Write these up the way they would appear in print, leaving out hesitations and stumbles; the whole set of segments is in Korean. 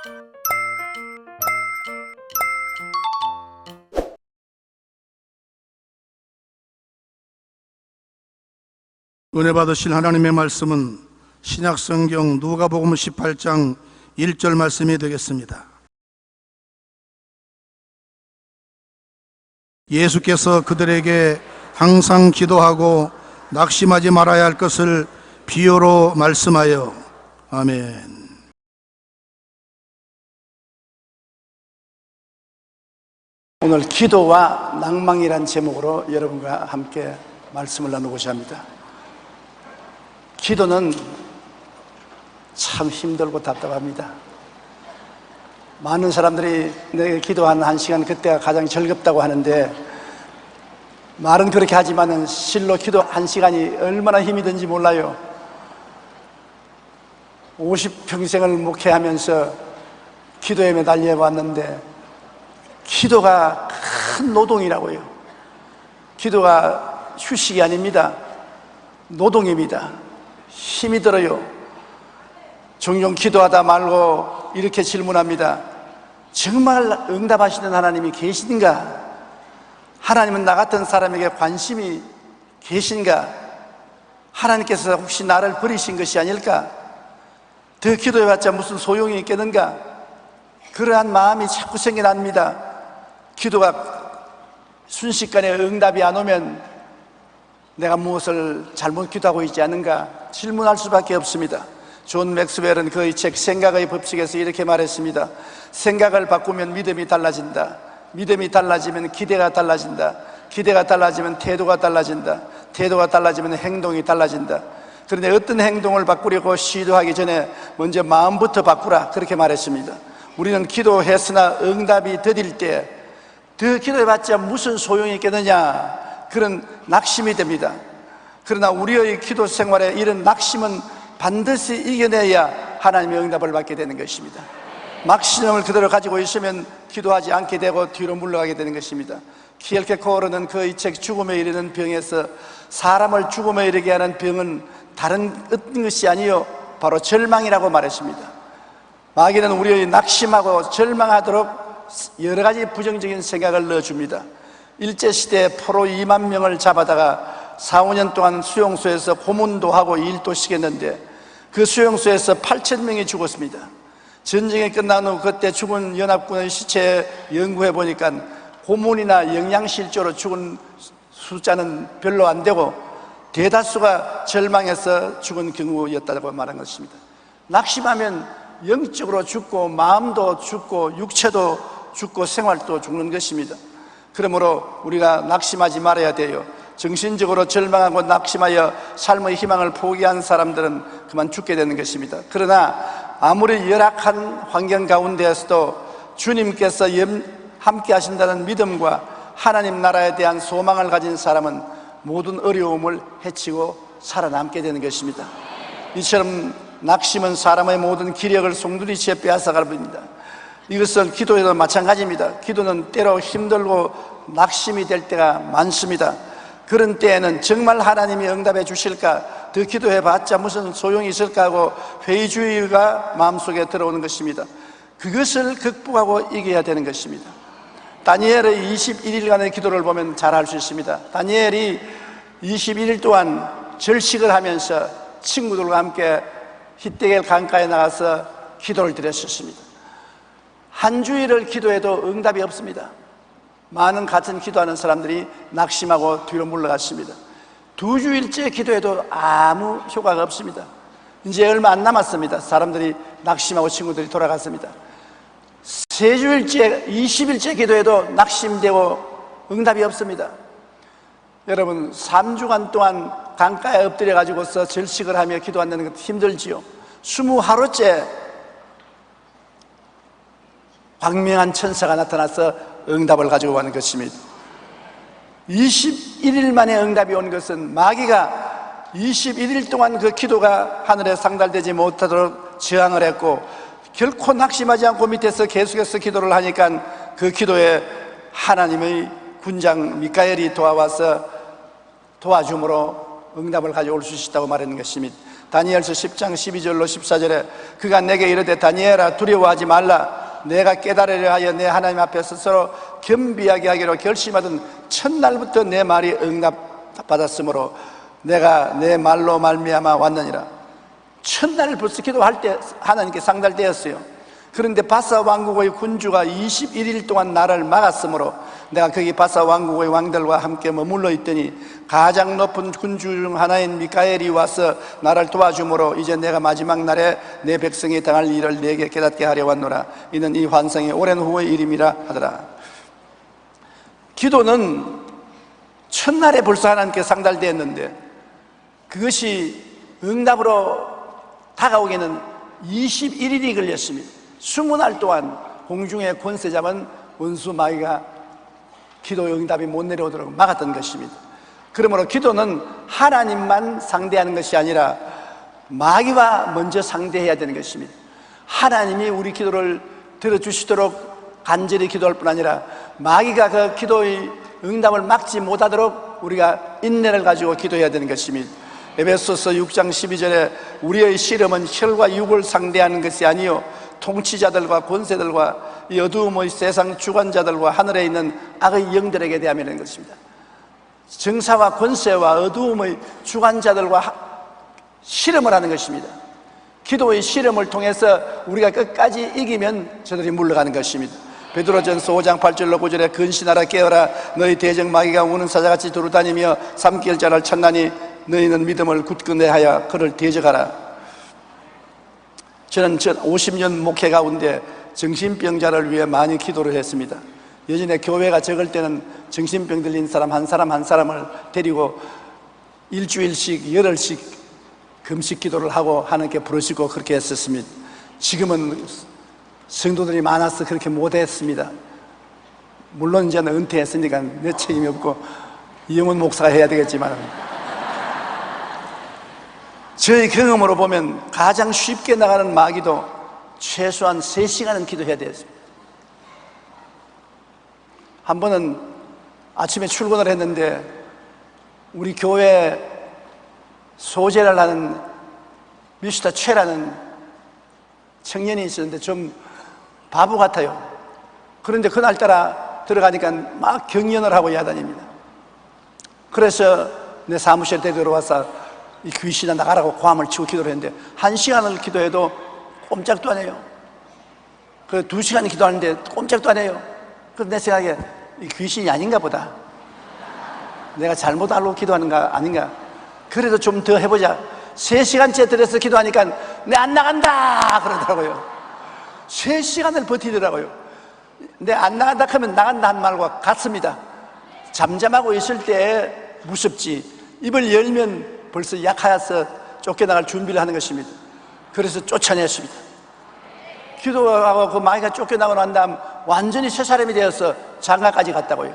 은혜 받으실 하나님의 말씀은 신약성경 누가복음 18장 1절 말씀이 되겠습니다. 예수께서 그들에게 항상 기도하고 낙심하지 말아야 할 것을 비유로 말씀하여. 아멘. 오늘 기도와 낭망이란 제목으로 여러분과 함께 말씀을 나누고자 합니다. 기도는 참 힘들고 답답합니다. 많은 사람들이 내게 기도한 1시간 그때가 가장 즐겁다고 하는데, 말은 그렇게 하지만 실로 기도 1시간이 얼마나 힘이 든지 몰라요. 50평생을 목회하면서 기도에 매달려 왔는데 기도가 큰 노동이라고요. 기도가 휴식이 아닙니다. 노동입니다. 힘이 들어요. 종종 기도하다 말고 이렇게 질문합니다. 정말 응답하시는 하나님이 계신가? 하나님은 나 같은 사람에게 관심이 계신가? 하나님께서 혹시 나를 버리신 것이 아닐까? 더 기도해봤자 무슨 소용이 있겠는가? 그러한 마음이 자꾸 생겨납니다. 기도가 순식간에 응답이 안 오면 내가 무엇을 잘못 기도하고 있지 않은가 질문할 수밖에 없습니다. 존 맥스웰은 그 책 생각의 법칙에서 이렇게 말했습니다. 생각을 바꾸면 믿음이 달라진다. 믿음이 달라지면 기대가 달라진다. 기대가 달라지면 태도가 달라진다. 태도가 달라지면 행동이 달라진다. 그런데 어떤 행동을 바꾸려고 시도하기 전에 먼저 마음부터 바꾸라, 그렇게 말했습니다. 우리는 기도했으나 응답이 더딜 때 더 기도해봤자 무슨 소용이 있겠느냐, 그런 낙심이 됩니다. 그러나 우리의 기도 생활에 이런 낙심은 반드시 이겨내야 하나님의 응답을 받게 되는 것입니다. 막신형을 그대로 가지고 있으면 기도하지 않게 되고 뒤로 물러가게 되는 것입니다. 키엘케코르는 그 이 책 죽음에 이르는 병에서 사람을 죽음에 이르게 하는 병은 다른 어떤 것이 아니요 바로 절망이라고 말했습니다. 마귀는 우리의 낙심하고 절망하도록 여러 가지 부정적인 생각을 넣어줍니다. 일제시대에 포로 2만 명을 잡아다가 4, 5년 동안 수용소에서 고문도 하고 일도 시켰는데 그 수용소에서 8,000명이 죽었습니다. 전쟁이 끝난 후 그때 죽은 연합군의 시체 연구해 보니까 고문이나 영양실조로 죽은 숫자는 별로 안 되고 대다수가 절망해서 죽은 경우였다고 말한 것입니다. 낙심하면 영적으로 죽고 마음도 죽고 육체도 죽고 생활도 죽는 것입니다. 그러므로 우리가 낙심하지 말아야 돼요. 정신적으로 절망하고 낙심하여 삶의 희망을 포기한 사람들은 그만 죽게 되는 것입니다. 그러나 아무리 열악한 환경 가운데에서도 주님께서 함께 하신다는 믿음과 하나님 나라에 대한 소망을 가진 사람은 모든 어려움을 헤치고 살아남게 되는 것입니다. 이처럼 낙심은 사람의 모든 기력을 송두리째 빼앗아갑니다. 이것은 기도에도 마찬가지입니다. 기도는 때로 힘들고 낙심이 될 때가 많습니다. 그런 때에는 정말 하나님이 응답해 주실까, 더 기도해봤자 무슨 소용이 있을까 하고 회의주의가 마음속에 들어오는 것입니다. 그것을 극복하고 이겨야 되는 것입니다. 다니엘의 21일간의 기도를 보면 잘 알 수 있습니다. 다니엘이 21일 동안 절식을 하면서 친구들과 함께 히데겔 강가에 나가서 기도를 드렸었습니다. 한 주일을 기도해도 응답이 없습니다. 많은 같은 기도하는 사람들이 낙심하고 뒤로 물러갔습니다. 2주일째 기도해도 아무 효과가 없습니다. 이제 얼마 안 남았습니다. 사람들이 낙심하고 친구들이 돌아갔습니다. 3주일째 20일째 기도해도 낙심되고 응답이 없습니다. 여러분, 3주간 동안 강가에 엎드려 가지고서 절식을 하며 기도한다는 것도 힘들지요. 20하루째 광명한 천사가 나타나서 응답을 가지고 가는 것입니다. 21일 만에 응답이 온 것은 마귀가 21일 동안 그 기도가 하늘에 상달되지 못하도록 저항을 했고, 결코 낙심하지 않고 밑에서 계속해서 기도를 하니까 그 기도에 하나님의 군장 미카엘이 도와와서 도와줌으로 응답을 가져올 수 있다고 말하는 것입니다. 다니엘서 10장 12절로 14절에 그가 내게 이르되 다니엘아 두려워하지 말라. 내가 깨달으려 하여 내 하나님 앞에 스스로 겸비하게 하기로 결심하던 첫날부터 내 말이 응답받았으므로 내가 내 말로 말미암아 왔느니라. 첫날 벌써 기도할 때 하나님께 상달되었어요. 그런데 바사 왕국의 군주가 21일 동안 나를 막았으므로 내가 거기 바사 왕국의 왕들과 함께 머물러 있더니 가장 높은 군주 중 하나인 미카엘이 와서 나를 도와주므로 이제 내가 마지막 날에 내 백성이 당할 일을 내게 깨닫게 하려 왔노라. 이는 이 환상이 오랜 후의 일임이라 하더라. 기도는 첫날에 벌써 하나님께 상달되었는데 그것이 응답으로 다가오기에는 21일이 걸렸습니다. 20날 동안 공중의 권세 잡은 원수 마귀가 기도 응답이 못 내려오도록 막았던 것입니다. 그러므로 기도는 하나님만 상대하는 것이 아니라 마귀와 먼저 상대해야 되는 것입니다. 하나님이 우리 기도를 들어주시도록 간절히 기도할 뿐 아니라 마귀가 그 기도의 응답을 막지 못하도록 우리가 인내를 가지고 기도해야 되는 것입니다. 에베소서 6장 12절에 우리의 시름은 혈과 육을 상대하는 것이 아니요 통치자들과 권세들과 이 어두움의 세상 주관자들과 하늘에 있는 악의 영들에게 대하는 것입니다. 정사와 권세와 어두움의 주관자들과 씨름을 하는 것입니다. 기도의 씨름을 통해서 우리가 끝까지 이기면 저들이 물러가는 것입니다. 베드로전서 5장 8절로 9절에 근신하라 깨어라 너희 대적 마귀가 우는 사자같이 두루다니며 삼킬 자를 찾나니 너희는 믿음을 굳건히 하여 그를 대적하라. 저는 50년 목회 가운데 정신병자를 위해 많이 기도를 했습니다. 예전에 교회가 적을 때는 정신병 들린 사람 한 사람을 데리고 일주일씩 열흘씩 금식 기도를 하고 하나님께 부르시고 그렇게 했었습니다. 지금은 성도들이 많아서 그렇게 못했습니다. 물론 이제는 은퇴했으니까 내 책임이 없고 이영훈 목사가 해야 되겠지만 저희 경험으로 보면 가장 쉽게 나가는 마귀도 최소한 3시간은 기도해야 되었습니다. 한 번은 아침에 출근을 했는데 우리 교회 소재를 하는 미스터 최라는 청년이 있었는데 좀 바보 같아요. 그런데 그날따라 들어가니까 막 경연을 하고 야단입니다. 그래서 내 사무실에 들어와서 이 귀신아 나가라고 고함을 치고 기도를 했는데 1시간을 기도해도 꼼짝도 안 해요. 그 2시간 기도하는데 꼼짝도 안 해요. 그래서 내 생각에 이 귀신이 아닌가 보다. 내가 잘못 알고 기도하는가 아닌가. 그래도 좀 더 해보자. 3시간째 들어서 기도하니까 내 안 나간다 그러더라고요. 3시간을 버티더라고요. 내 안 나간다 하면 나간다 한 말과 같습니다. 잠잠하고 있을 때 무섭지 입을 열면 벌써 약하여서 쫓겨나갈 준비를 하는 것입니다. 그래서 쫓아냈습니다. 기도하고 그 마귀가 쫓겨나고 난 다음 완전히 새 사람이 되어서 장가까지 갔다고요.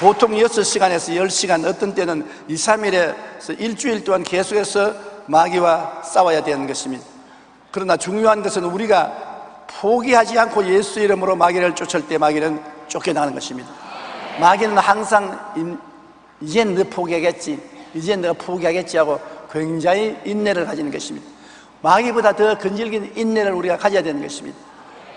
보통 6시간에서 10시간, 어떤 때는 2, 3일에서 일주일 동안 계속해서 마귀와 싸워야 되는 것입니다. 그러나 중요한 것은 우리가 포기하지 않고 예수 이름으로 마귀를 쫓을 때 마귀는 쫓겨나는 것입니다. 마귀는 항상 이젠 너 포기하겠지, 이젠 너가 포기하겠지 하고 굉장히 인내를 가지는 것입니다. 마귀보다 더 근질긴 인내를 우리가 가져야 되는 것입니다.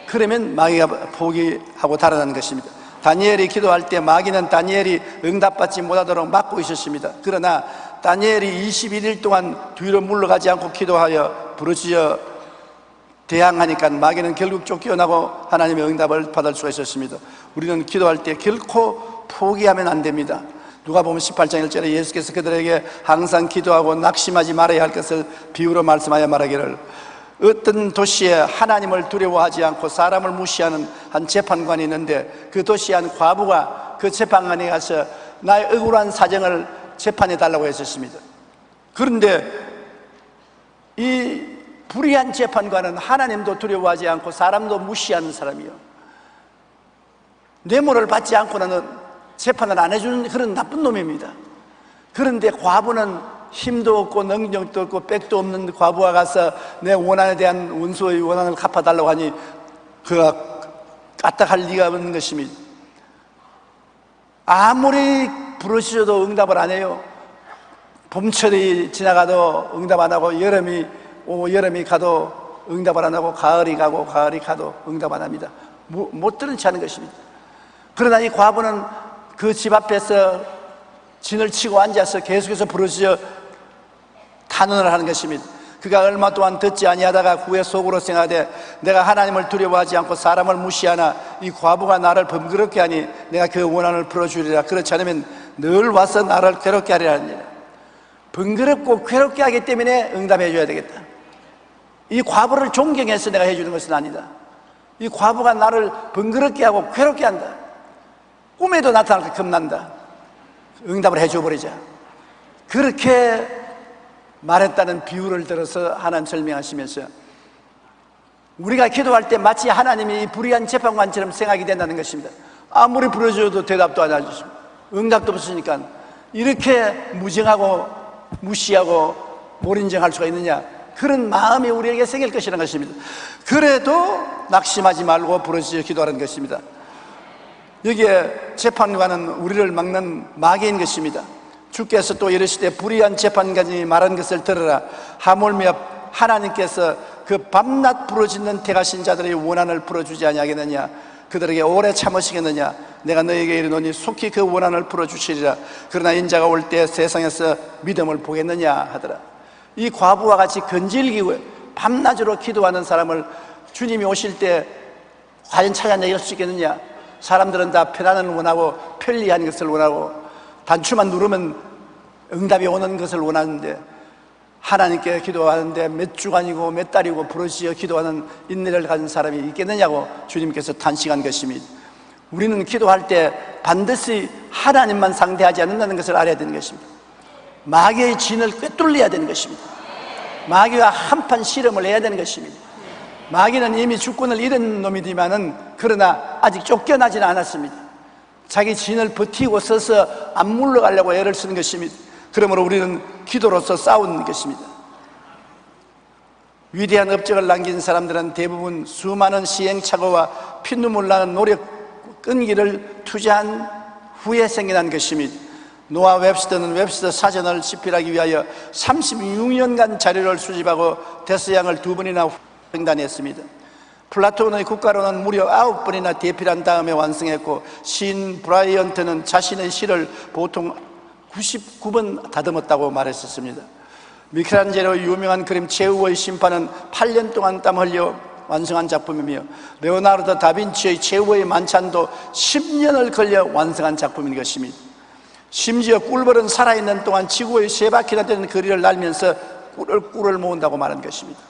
그러면 마귀가 포기하고 달아나는 것입니다. 다니엘이 기도할 때 마귀는 다니엘이 응답받지 못하도록 막고 있었습니다. 그러나 다니엘이 21일 동안 뒤로 물러가지 않고 기도하여 부르짖어 대항하니까 마귀는 결국 쫓겨나고 하나님의 응답을 받을 수가 있었습니다. 우리는 기도할 때 결코 포기하면 안 됩니다. 누가복음 18장 1절에 예수께서 그들에게 항상 기도하고 낙심하지 말아야 할 것을 비유로 말씀하여 말하기를 어떤 도시에 하나님을 두려워하지 않고 사람을 무시하는 한 재판관이 있는데 그 도시에 한 과부가 그 재판관에 가서 나의 억울한 사정을 재판해 달라고 했었습니다. 그런데 이 불의한 재판관은 하나님도 두려워하지 않고 사람도 무시하는 사람이요, 뇌물을 받지 않고는 재판을 안 해주는 그런 나쁜 놈입니다. 그런데 과부는 힘도 없고 능력도 없고 백도 없는 과부가 가서 내 원한에 대한 원수의 원한을 갚아달라고 하니 그가 까딱할 리가 없는 것입니다. 아무리 부르짖어도 응답을 안 해요. 봄철이 지나가도 응답 안 하고, 여름이 가도 응답을 안 하고, 가을이 가도 응답 안 합니다. 못 들은 채 하는 것입니다. 그러나 이 과부는 그 집 앞에서 진을 치고 앉아서 계속해서 부르짖어 탄원을 하는 것입니다. 그가 얼마 동안 듣지 아니하다가 후에 속으로 생각하되 내가 하나님을 두려워하지 않고 사람을 무시하나 이 과부가 나를 번거롭게 하니 내가 그 원한을 풀어주리라. 그렇지 않으면 늘 와서 나를 괴롭게 하리라 하니라. 번거롭고 괴롭게 하기 때문에 응답해 줘야 되겠다. 이 과부를 존경해서 내가 해주는 것은 아니다. 이 과부가 나를 번거롭게 하고 괴롭게 한다. 꿈에도 나타날 때 겁난다. 응답을 해줘 버리자. 그렇게 말했다는 비유를 들어서 하나님 설명하시면서 우리가 기도할 때 마치 하나님이 이 불의한 재판관처럼 생각이 된다는 것입니다. 아무리 부르짖어도 대답도 안 해주시고 응답도 없으니까 이렇게 무정하고 무시하고 몰인정할 수가 있느냐, 그런 마음이 우리에게 생길 것이라는 것입니다. 그래도 낙심하지 말고 부르짖어 기도하는 것입니다. 여기에 재판관은 우리를 막는 마귀인 것입니다. 주께서 또 이르시되 불의한 재판관이 말한 것을 들으라. 하물며 하나님께서 그 밤낮 부르짖는 택하신 자들의 원한을 풀어주지 아니하겠느냐. 그들에게 오래 참으시겠느냐. 내가 너에게 이르노니 속히 그 원한을 풀어주시리라. 그러나 인자가 올 때 세상에서 믿음을 보겠느냐 하더라. 이 과부와 같이 건질기고 밤낮으로 기도하는 사람을 주님이 오실 때 과연 찾아내실 수 있겠느냐. 사람들은 다 편안을 원하고 편리한 것을 원하고 단추만 누르면 응답이 오는 것을 원하는데, 하나님께 기도하는데 몇 주간이고 몇 달이고 부르짖어 기도하는 인내를 가진 사람이 있겠느냐고 주님께서 탄식한 것입니다. 우리는 기도할 때 반드시 하나님만 상대하지 않는다는 것을 알아야 되는 것입니다. 마귀의 진을 꿰뚫려야 되는 것입니다. 마귀와 한판 씨름을 해야 되는 것입니다. 마귀는 이미 주권을 잃은 놈이지만은 그러나 아직 쫓겨나지는 않았습니다. 자기 진을 버티고 서서 안 물러가려고 애를 쓰는 것입니다. 그러므로 우리는 기도로서 싸우는 것입니다. 위대한 업적을 남긴 사람들은 대부분 수많은 시행착오와 피눈물 나는 노력 끈기를 투자한 후에 생겨난 것입니다. 노아 웹스터는 웹스터 사전을 집필하기 위하여 36년간 자료를 수집하고 데스양을 2번이나 횡단했습니다. 플라톤의 국가론은 무려 9번이나 대필한 다음에 완성했고, 시인 브라이언트는 자신의 시를 보통 99번 다듬었다고 말했었습니다. 미켈란젤로의 유명한 그림 최후의 심판은 8년 동안 땀 흘려 완성한 작품이며, 레오나르도 다빈치의 최후의 만찬도 10년을 걸려 완성한 작품인 것입니다. 심지어 꿀벌은 살아있는 동안 지구의 3바퀴나 되는 거리를 날면서 꿀을 모은다고 말한 것입니다.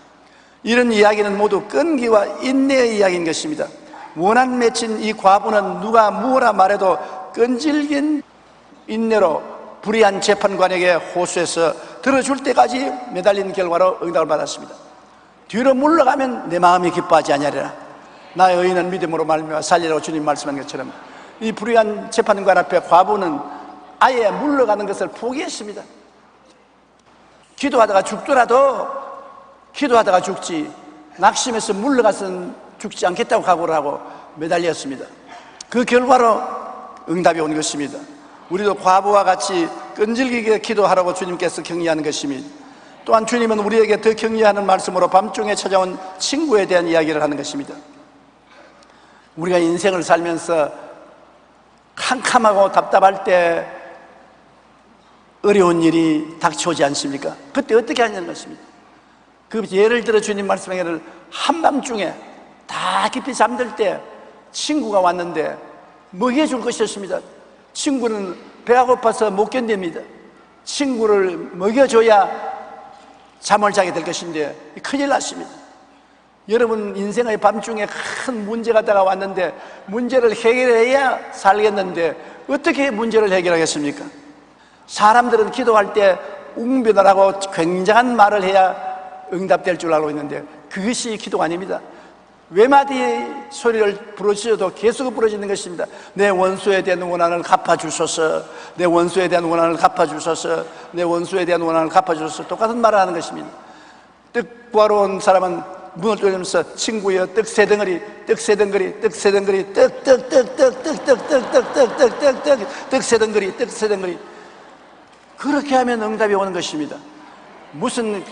이런 이야기는 모두 끈기와 인내의 이야기인 것입니다. 원한 맺힌 이 과부는 누가 무엇라 말해도 끈질긴 인내로 불의한 재판관에게 호소해서 들어줄 때까지 매달린 결과로 응답을 받았습니다. 뒤로 물러가면 내 마음이 기뻐하지 아니하리라. 나의 의인은 믿음으로 말미암아 살리라고 주님 말씀한 것처럼 이 불의한 재판관 앞에 과부는 아예 물러가는 것을 포기했습니다. 기도하다가 죽지 낙심해서 물러가서는 죽지 않겠다고 각오를 하고 매달렸습니다. 그 결과로 응답이 온 것입니다. 우리도 과부와 같이 끈질기게 기도하라고 주님께서 격려하는 것입니다. 또한 주님은 우리에게 더 격려하는 말씀으로 밤중에 찾아온 친구에 대한 이야기를 하는 것입니다. 우리가 인생을 살면서 캄캄하고 답답할 때 어려운 일이 닥쳐오지 않습니까? 그때 어떻게 하냐는 것입니다. 그 예를 들어 주님 말씀하기를 한밤중에 다 깊이 잠들 때 친구가 왔는데 먹여줄 것이었습니다. 친구는 배가 고파서 못 견딥니다. 친구를 먹여줘야 잠을 자게 될 것인데 큰일 났습니다. 여러분 인생의 밤중에 큰 문제가 다가왔는데 문제를 해결해야 살겠는데 어떻게 문제를 해결하겠습니까? 사람들은 기도할 때 웅변을 하고 굉장한 말을 해야 응답될 줄 알고 있는데 그것이 기도가 아닙니다. 외마디 소리를 부르짖어도 계속 부르짖는 것입니다. 내 원수에 대한 원한을 갚아주소서, 내 원수에 대한 원한을 갚아주소서, 내 원수에 대한 원한을 갚아주소서. 똑같은 말을 하는 것입니다. 뜻 구하러 온 사람은 문을 뚫으면서 친구여 떡세 덩어리, 떡세 덩어리, 떡세 덩어리, 떡세 덩어리, 떡세 덩어리. 그렇게 하면 응답이 오는 것입니다. 무슨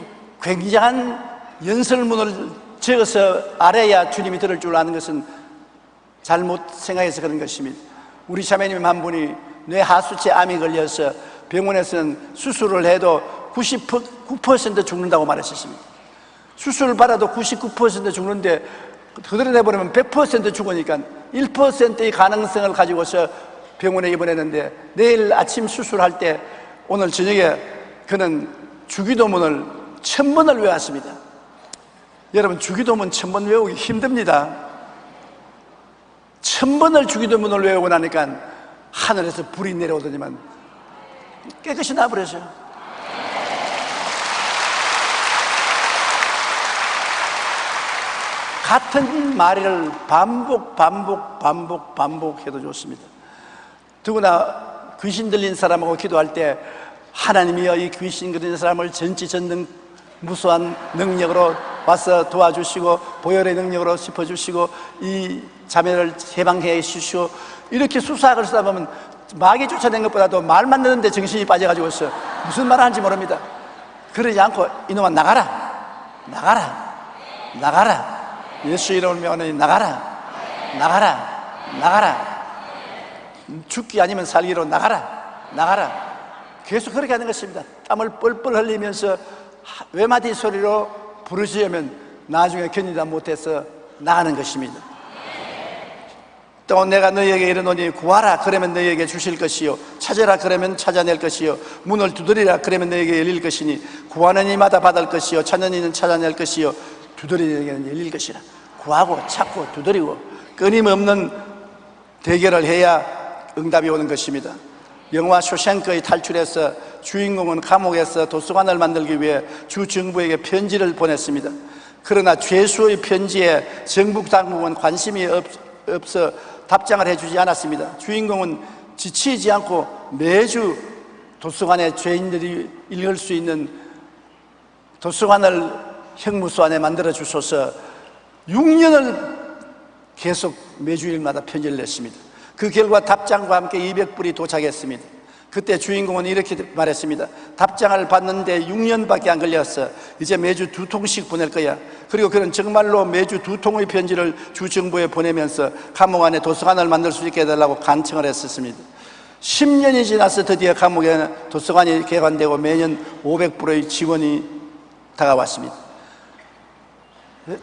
굉장한 연설문을 적어서 알아야 주님이 들을 줄 아는 것은 잘못 생각해서 그런 것입니다. 우리 자매님 한 분이 뇌 하수체 암이 걸려서 병원에서는 수술을 해도 99% 죽는다고 말하셨습니다. 수술을 받아도 99% 죽는데 그대로 내버리면 100% 죽으니까 1%의 가능성을 가지고서 병원에 입원했는데 내일 아침 수술할 때 오늘 저녁에 그는 주기도문을 1000번을 외웠습니다. 여러분, 주기도문 1000번 외우기 힘듭니다. 1000번을 주기도문을 외우고 나니까 하늘에서 불이 내려오더니만 깨끗이 나버렸어요. 같은 말을 반복해도 좋습니다. 더구나 귀신 들린 사람하고 기도할 때 하나님이여 이 귀신 들린 사람을 전지전능 무수한 능력으로 와서 도와주시고 보혈의 능력으로 짚어주시고 이 자매를 해방해 주시고 이렇게 수사학을 쓰다 보면 마귀 쫓아낸 것보다도 말만 듣는데 정신이 빠져가지고 있어. 무슨 말 하는지 모릅니다. 그러지 않고 이놈아 나가라, 나가라, 나가라. 예수 이름을 명하노니 나가라, 나가라, 나가라. 죽기 아니면 살기로 나가라, 나가라. 계속 그렇게 하는 것입니다. 땀을 뻘뻘 흘리면서 외마디 소리로 부르시려면 나중에 견디다 못해서 나가는 것입니다. 또 내가 너희에게 이르노니 구하라 그러면 너희에게 주실 것이요 찾으라 그러면 찾아낼 것이요 문을 두드리라 그러면 너희에게 열릴 것이니 구하는 이마다 받을 것이요 찾는 이는 찾아낼 것이요 두드리는 이에게는 열릴 것이라. 구하고 찾고 두드리고 끊임없는 대결을 해야 응답이 오는 것입니다. 영화 쇼생크의 탈출에서 주인공은 감옥에서 도서관을 만들기 위해 주 정부에게 편지를 보냈습니다. 그러나 죄수의 편지에 정부 당국은 관심이 없어 답장을 해주지 않았습니다. 주인공은 지치지 않고 매주 도서관에 죄인들이 읽을 수 있는 도서관을 형무소 안에 만들어 주소서 6년을 계속 매주일마다 편지를 냈습니다. 그 결과 답장과 함께 200불이 도착했습니다. 그때 주인공은 이렇게 말했습니다. 답장을 받는데 6년밖에 안 걸렸어. 이제 매주 2통씩 보낼 거야. 그리고 그는 정말로 매주 2통의 편지를 주 정부에 보내면서 감옥 안에 도서관을 만들 수 있게 해달라고 간청을 했었습니다. 10년이 지나서 드디어 감옥에 도서관이 개관되고 매년 500불의 지원이 다가왔습니다.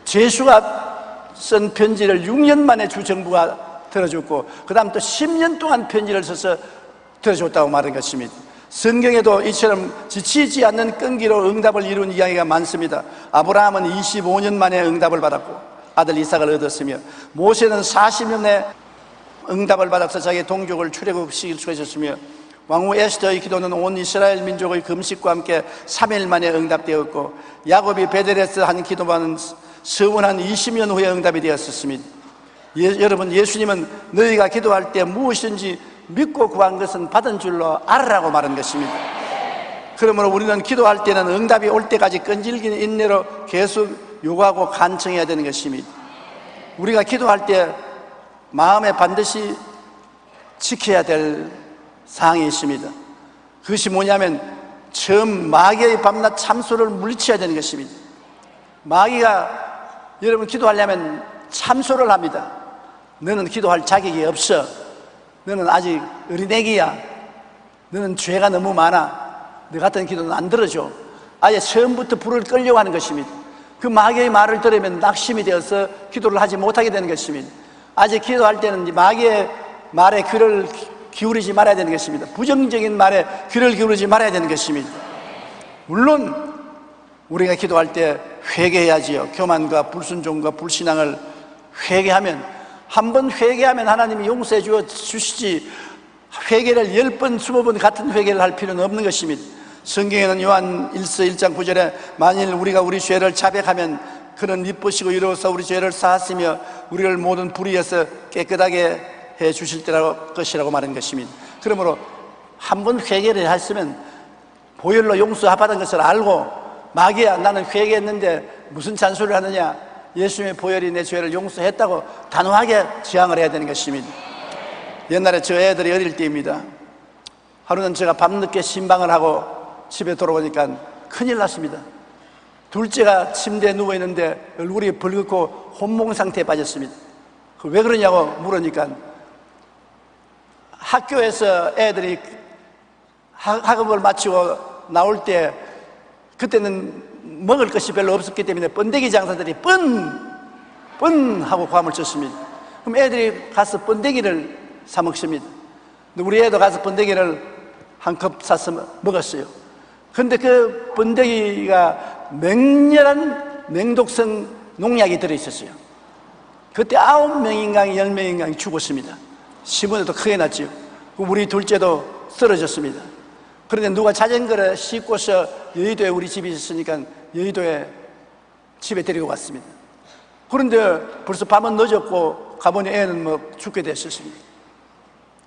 죄수가 쓴 편지를 6년 만에 주 정부가 들어줬고 그 다음 또 10년 동안 편지를 써서 들어줬다고 말한 것입니다. 성경에도 이처럼 지치지 않는 끈기로 응답을 이룬 이야기가 많습니다. 아브라함은 25년 만에 응답을 받았고 아들 이삭을 얻었으며 모세는 40년에 응답을 받아서 자기의 동족을 출애굽시킬 수가 있었으며 왕후 에스더의 기도는 온 이스라엘 민족의 금식과 함께 3일 만에 응답되었고 야곱이 베델에서 한 기도만은 서원한 20년 후에 응답이 되었습니다. 여러분, 예수님은 너희가 기도할 때 무엇이든지 믿고 구한 것은 받은 줄로 알으라고 말한 것입니다. 그러므로 우리는 기도할 때는 응답이 올 때까지 끈질긴 인내로 계속 요구하고 간청해야 되는 것입니다. 우리가 기도할 때 마음에 반드시 지켜야 될 사항이 있습니다. 그것이 뭐냐면 처음 마귀의 밤낮 참소를 물리쳐야 되는 것입니다. 마귀가 여러분 기도하려면 참소를 합니다. 너는 기도할 자격이 없어. 너는 아직 어린애기야. 너는 죄가 너무 많아. 너 같은 기도는 안 들어줘. 아예 처음부터 불을 끌려고 하는 것입니다. 그 마귀의 말을 들으면 낙심이 되어서 기도를 하지 못하게 되는 것입니다. 아직 기도할 때는 마귀의 말에 귀를 기울이지 말아야 되는 것입니다. 부정적인 말에 귀를 기울이지 말아야 되는 것입니다. 물론 우리가 기도할 때 회개해야지요. 교만과 불순종과 불신앙을 회개하면, 한 번 회개하면 하나님이 용서해 주시지 회개를 10번, 20번 같은 회개를 할 필요는 없는 것입니다. 성경에는 요한 1서 1장 9절에 만일 우리가 우리 죄를 자백하면 그는 미쁘시고 이로써 우리 죄를 사하시며 우리를 모든 불의에서 깨끗하게 해 주실 것이라고 말한 것입니다. 그러므로 한 번 회개를 했으면 보혈로 용서받은 것을 알고 마귀야 나는 회개했는데 무슨 잔소리를 하느냐, 예수님의 보혈이 내 죄를 용서했다고 단호하게 지향을 해야 되는 것입니다. 옛날에 저 애들이 어릴 때입니다. 하루는 제가 밤늦게 신방을 하고 집에 돌아오니까 큰일 났습니다. 둘째가 침대에 누워있는데 얼굴이 붉고 혼몽 상태에 빠졌습니다. 왜 그러냐고 물으니까 학교에서 애들이 학업을 마치고 나올 때 그때는 먹을 것이 별로 없었기 때문에 번데기 장사들이 뻔 하고 고함을 쳤습니다. 그럼 애들이 가서 번데기를 사 먹습니다. 근데 우리 애도 가서 번데기를 한 컵 사서 먹었어요. 근데 그 번데기가 맹렬한 맹독성 농약이 들어있었어요. 그때 9명인가 10명인가 죽었습니다. 신문에도 크게 났지요. 우리 둘째도 쓰러졌습니다. 그런데 누가 자전거를 싣고서 여의도에 우리 집이 있었으니까 여의도에 집에 데리고 갔습니다. 그런데 벌써 밤은 늦었고 가보니 애는 뭐 죽게 됐었습니다.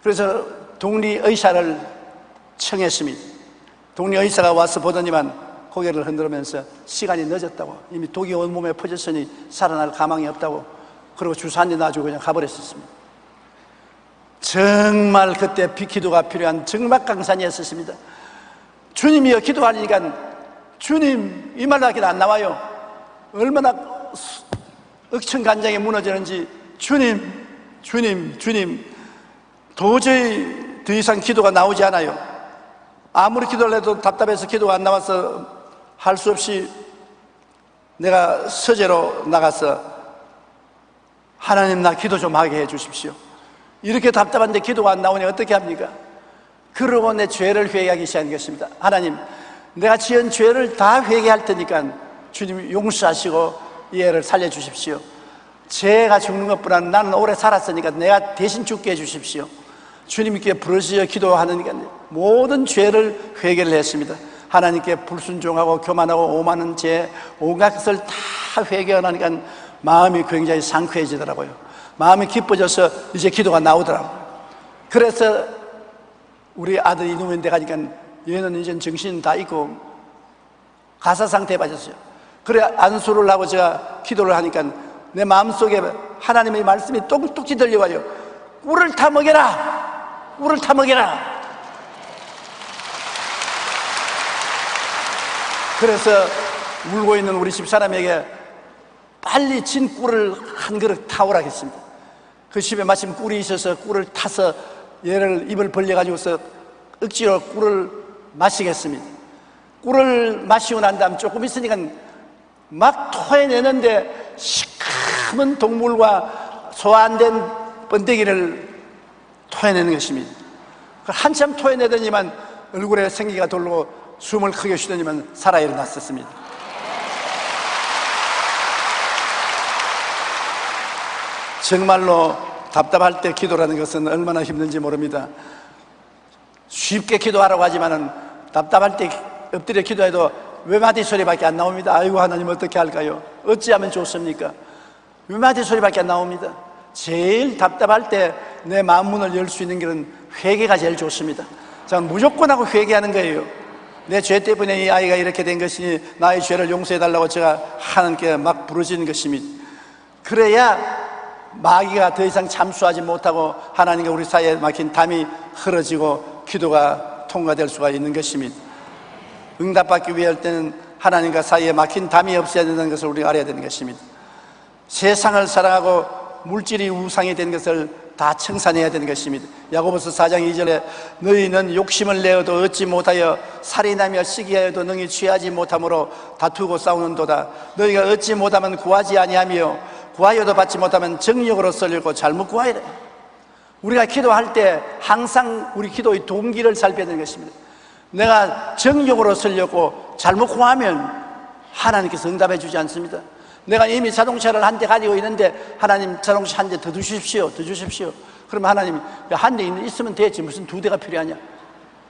그래서 독립의사를 청했습니다. 독립의사가 와서 보더니만 고개를 흔들면서 시간이 늦었다고, 이미 독이 온몸에 퍼졌으니 살아날 가망이 없다고, 그리고 주사 한 대 놔주고 그냥 가버렸었습니다. 정말 그때 기도가 필요한 정막강산이었습니다. 주님이여 기도하니까 주님 이 말밖에 안 나와요. 얼마나 억천간장이 무너지는지 주님 도저히 더 이상 기도가 나오지 않아요. 아무리 기도를 해도 답답해서 기도가 안 나와서 할 수 없이 내가 서재로 나가서 하나님 나 기도 좀 하게 해 주십시오. 이렇게 답답한데 기도가 안 나오니 어떻게 합니까? 그러고 내 죄를 회개하기 시작한 것입니다. 하나님, 내가 지은 죄를 다 회개할 테니까 주님 용서하시고 이 애를 살려주십시오. 죄가 죽는 것보다 나는 오래 살았으니까 내가 대신 죽게 해주십시오. 주님께 부르짖어 기도하니까 모든 죄를 회개를 했습니다. 하나님께 불순종하고 교만하고 오만한 죄 온갖 것을 다 회개하니까 마음이 굉장히 상쾌해지더라고요. 마음이 기뻐져서 이제 기도가 나오더라고요. 그래서 우리 아들이 누워있는데 가니까 얘는 이제 정신 다 잊고 가사 상태에 빠졌어요. 그래 안수를 하고 제가 기도를 하니까 내 마음속에 하나님의 말씀이 똑똑히 들려와요. 꿀을 타 먹여라. 꿀을 타 먹여라. 그래서 울고 있는 우리 집사람에게 빨리 진 꿀을 한 그릇 타오라 했습니다. 그 집에 마침 꿀이 있어서 꿀을 타서 얘를 입을 벌려가지고서 억지로 꿀을 마시겠습니다. 꿀을 마시고 난 다음 조금 있으니까 막 토해내는데 시커먼 동물과 소화 안 된 번데기를 토해내는 것입니다. 한참 토해내더니만 얼굴에 생기가 돌고 숨을 크게 쉬더니만 살아 일어났었습니다. 정말로 답답할 때 기도라는 것은 얼마나 힘든지 모릅니다. 쉽게 기도하라고 하지만은 답답할 때 엎드려 기도해도 외마디 소리밖에 안 나옵니다. 아이고 하나님 어떻게 할까요? 어찌하면 좋습니까? 외마디 소리밖에 안 나옵니다. 제일 답답할 때 내 마음 문을 열 수 있는 길은 회개가 제일 좋습니다. 저는 무조건 하고 회개하는 거예요. 내 죄 때문에 이 아이가 이렇게 된 것이니 나의 죄를 용서해달라고 제가 하나님께 막 부르짖는 것입니다. 그래야 마귀가 더 이상 참수하지 못하고 하나님과 우리 사이에 막힌 담이 흐려지고 기도가 통과될 수가 있는 것입니다. 응답받기 위할 때는 하나님과 사이에 막힌 담이 없어야 된다는 것을 우리가 알아야 되는 것입니다. 세상을 사랑하고 물질이 우상이 된 것을 다 청산해야 되는 것입니다. 야고보서 4장 2절에 너희는 욕심을 내어도 얻지 못하여 살인하며 시기하여도 능히 취하지 못함으로 다투고 싸우는도다. 너희가 얻지 못하면 구하지 아니하며 구하여도 받지 못하면 정욕으로 썰리고 잘못 구하여라. 우리가 기도할 때 항상 우리 기도의 동기를 살펴야 되는 것입니다. 내가 정욕으로 썰렸고 잘못 구하면 하나님께서 응답해 주지 않습니다. 내가 이미 자동차를 한 대 가지고 있는데 하나님 자동차 한 대 더 주십시오. 더 주십시오. 그러면 하나님이 한 대 있으면 되지 무슨 두 대가 필요하냐?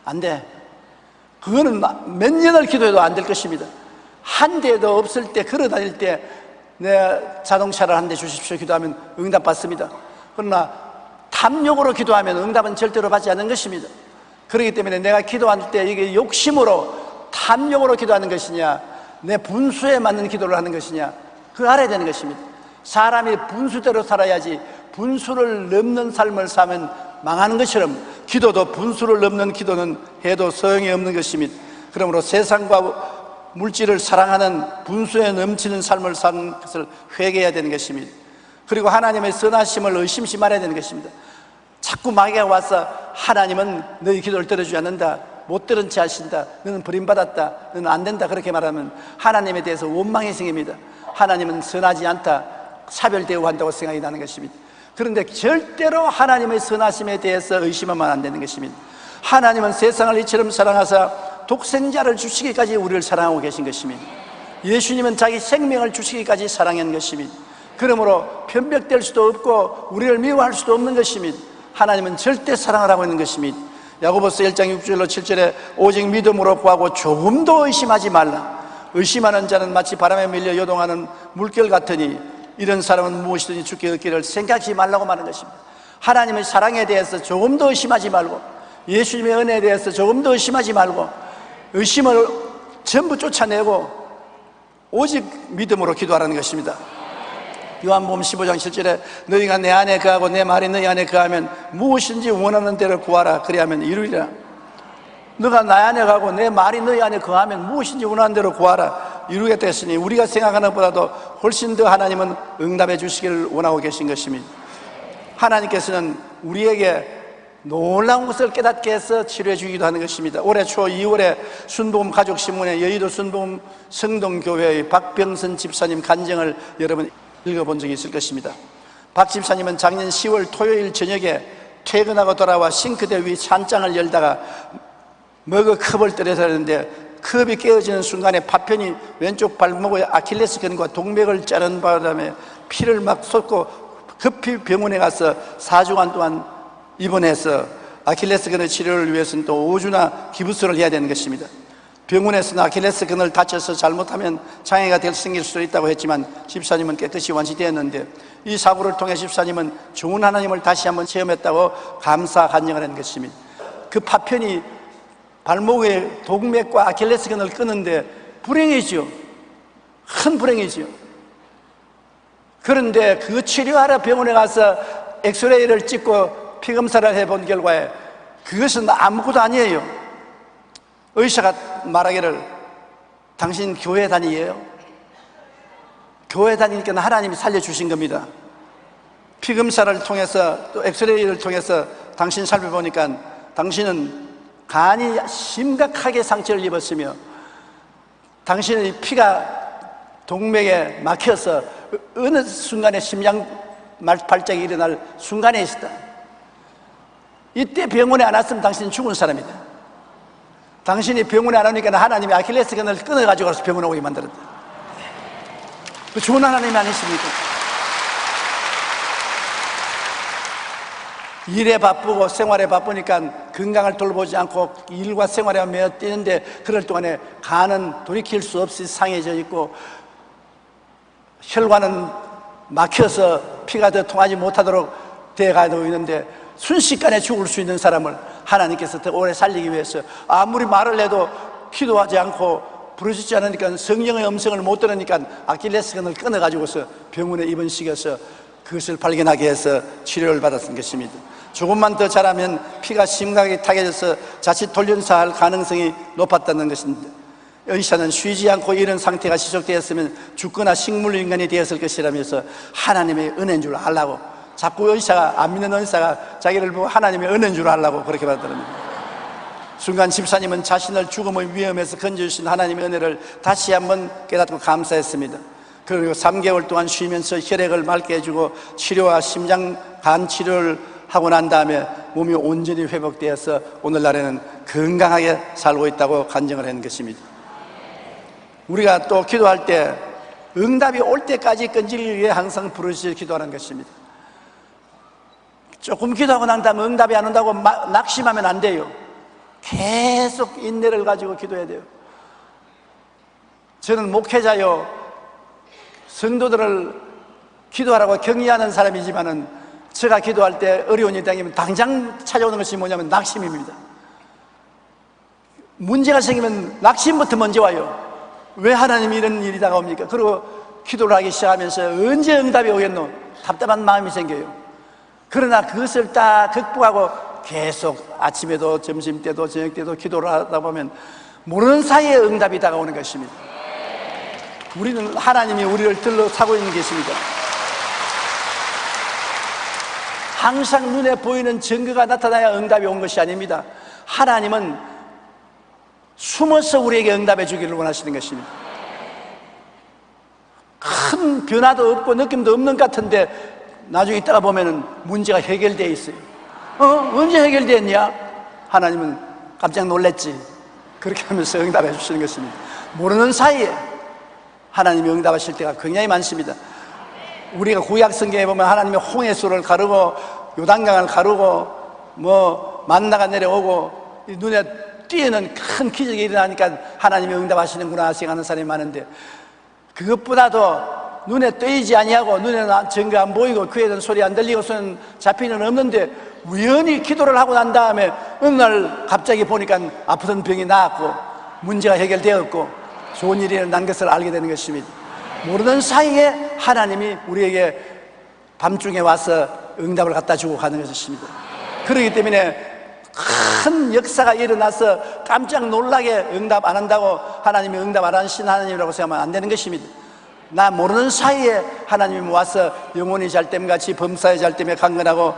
안 돼. 그거는 몇 년을 기도해도 안 될 것입니다. 한 대도 없을 때 걸어다닐 때 내 자동차를 한 대 주십시오 기도하면 응답받습니다. 그러나 탐욕으로 기도하면 응답은 절대로 받지 않는 것입니다. 그렇기 때문에 내가 기도할 때 이게 욕심으로 탐욕으로 기도하는 것이냐 내 분수에 맞는 기도를 하는 것이냐 그걸 알아야 되는 것입니다. 사람이 분수대로 살아야지 분수를 넘는 삶을 사면 망하는 것처럼 기도도 분수를 넘는 기도는 해도 소용이 없는 것입니다. 그러므로 세상과 물질을 사랑하는 분수에 넘치는 삶을 사는 것을 회개해야 되는 것입니다. 그리고 하나님의 선하심을 의심치 말아야 되는 것입니다. 자꾸 마귀가 와서 하나님은 너희 기도를 들어주지 않는다, 못 들은 채 하신다, 너는 버림받았다, 너는 안 된다, 그렇게 말하면 하나님에 대해서 원망이 생깁니다. 하나님은 선하지 않다, 차별 대우한다고 생각이 나는 것입니다. 그런데 절대로 하나님의 선하심에 대해서 의심하면 안 되는 것입니다. 하나님은 세상을 이처럼 사랑하사 독생자를 주시기까지 우리를 사랑하고 계신 것입니다. 예수님은 자기 생명을 주시기까지 사랑한 것입니다. 그러므로 편벽될 수도 없고 우리를 미워할 수도 없는 것입니다. 하나님은 절대 사랑을 하고 있는 것입니다. 야고보서 1장 6절로 7절에 오직 믿음으로 구하고 조금도 의심하지 말라. 의심하는 자는 마치 바람에 밀려 요동하는 물결 같으니 이런 사람은 무엇이든지 주께 얻기를 생각지 말라고 말하는 것입니다. 하나님의 사랑에 대해서 조금도 의심하지 말고, 예수님의 은혜에 대해서 조금도 의심하지 말고, 의심을 전부 쫓아내고 오직 믿음으로 기도하라는 것입니다. 요한복음 15장 7절에 너희가 내 안에 거하고 내 말이 너희 안에 거하면 무엇인지 원하는 대로 구하라, 그리하면 이루리라. 너가 나 안에 가고 내 말이 너희 안에 거하면 무엇인지 원하는 대로 구하라, 이루겠다 했으니 우리가 생각하는 것보다도 훨씬 더 하나님은 응답해 주시기를 원하고 계신 것입니다. 하나님께서는 우리에게 놀라운 것을 깨닫게 해서 치료해 주기도 하는 것입니다. 올해 초 2월에 순복음 가족신문에 여의도 순복음 성동교회의 박병선 집사님 간증을 여러분 읽어본 적이 있을 것입니다. 박 집사님은 작년 10월 토요일 저녁에 퇴근하고 돌아와 싱크대 위 찬장을 열다가 머그컵을 떨어져 했는데 컵이 깨어지는 순간에 파편이 왼쪽 발목의 아킬레스건과 동맥을 자른 바람에 피를 막 쏟고 급히 병원에 가서 4주간 동안 입원해서 아킬레스건의 치료를 위해서는 또 5주나 기부스를 해야 되는 것입니다. 병원에서는 아킬레스건을 다쳐서 잘못하면 장애가 생길 수도 있다고 했지만 집사님은 깨끗이 완치되었는데, 이 사고를 통해 집사님은 좋은 하나님을 다시 한번 체험했다고 감사 간증을 한 것입니다. 그 파편이 발목의 동맥과 아킬레스건을 끊는데 불행이죠. 큰 불행이죠. 그런데 그 치료하러 병원에 가서 엑스레이를 찍고 피검사를 해본 결과에 그것은 아무것도 아니에요. 의사가 말하기를 당신 교회 다니에요? 교회 다니니까 하나님이 살려주신 겁니다. 피검사를 통해서 또 엑스레이를 통해서 당신 살펴보니까 당신은 간이 심각하게 상처를 입었으며 당신의 피가 동맥에 막혀서 어느 순간에 심장 발작이 일어날 순간에 있었다. 이때 병원에 안 왔으면 당신은 죽은 사람이다. 당신이 병원에 안 오니까 하나님이 아킬레스건을 끊어가지고 가서 병원에 오게 만들었다. 그 좋은 하나님이 아니십니까? 일에 바쁘고 생활에 바쁘니까 건강을 돌보지 않고 일과 생활에 매어 뛰는데 그럴 동안에 간은 돌이킬 수 없이 상해져 있고 혈관은 막혀서 피가 더 통하지 못하도록 돼가고 있는데 순식간에 죽을 수 있는 사람을 하나님께서 더 오래 살리기 위해서 아무리 말을 해도 기도하지 않고 부르짖지 않으니까 성령의 음성을 못 들으니까 아킬레스건을 끊어가지고서 병원에 입원시켜서 그것을 발견하게 해서 치료를 받았던 것입니다. 조금만 더 자라면 피가 심각하게 타개져서 자칫 돌연사할 가능성이 높았다는 것입니다. 의사는 쉬지 않고 이런 상태가 지속되었으면 죽거나 식물인간이 되었을 것이라면서 하나님의 은혜인 줄 알라고, 자꾸 의사가, 안 믿는 의사가 자기를 보고 하나님의 은혜인 줄 알라고 그렇게 말합니다. 순간 집사님은 자신을 죽음의 위험에서 건져주신 하나님의 은혜를 다시 한번 깨닫고 감사했습니다. 그리고 3개월 동안 쉬면서 혈액을 맑게 해주고 치료와 심장 간 치료를 하고 난 다음에 몸이 온전히 회복되어서 오늘날에는 건강하게 살고 있다고 간증을 한 것입니다. 우리가 또 기도할 때 응답이 올 때까지 끈질기게 위해 항상 부르짖어 기도하는 것입니다. 조금 기도하고 난 다음에 응답이 안 온다고 낙심하면 안 돼요. 계속 인내를 가지고 기도해야 돼요. 저는 목회자요, 성도들을 기도하라고 격려하는 사람이지만은 제가 기도할 때 어려운 일이 생기면 당장 찾아오는 것이 뭐냐면 낙심입니다. 문제가 생기면 낙심부터 먼저 와요. 왜 하나님이 이런 일이 다가옵니까? 그리고 기도를 하기 시작하면서 언제 응답이 오겠노? 답답한 마음이 생겨요. 그러나 그것을 다 극복하고 계속 아침에도 점심 때도 저녁 때도 기도를 하다 보면 모르는 사이에 응답이 다가오는 것입니다. 우리는 하나님이 우리를 둘러싸고 있는 것입니다. 항상 눈에 보이는 증거가 나타나야 응답이 온 것이 아닙니다. 하나님은 숨어서 우리에게 응답해 주기를 원하시는 것입니다. 큰 변화도 없고 느낌도 없는 것 같은데 나중에 있다가 보면은 문제가 해결되어 있어요. 언제 해결됐냐? 하나님은 깜짝 놀랐지. 그렇게 하면서 응답해 주시는 것입니다. 모르는 사이에 하나님이 응답하실 때가 굉장히 많습니다. 우리가 구약 성경에 보면 하나님이 홍해수를 가르고 요단강을 가르고 만나가 내려오고 눈에 띄는 큰 기적이 일어나니까 하나님이 응답하시는구나 생각하는 사람이 많은데, 그것보다도 눈에 띄지 아니하고 눈에 증거 안 보이고 귀에 는 소리 안 들리고 손 잡히는 없는데 우연히 기도를 하고 난 다음에 어느 날 갑자기 보니까 아프던 병이 나았고 문제가 해결되었고 좋은 일이 난 것을 알게 되는 것입니다. 모르는 사이에 하나님이 우리에게 밤중에 와서 응답을 갖다 주고 가는 것입니다. 그렇기 때문에 큰 역사가 일어나서 깜짝 놀라게 응답 안 한다고 하나님이 응답 안 하신 하나님이라고 생각하면 안 되는 것입니다. 나 모르는 사이에 하나님이 와서 영혼이 잘됨같이 범사의 잘됨에 강건하고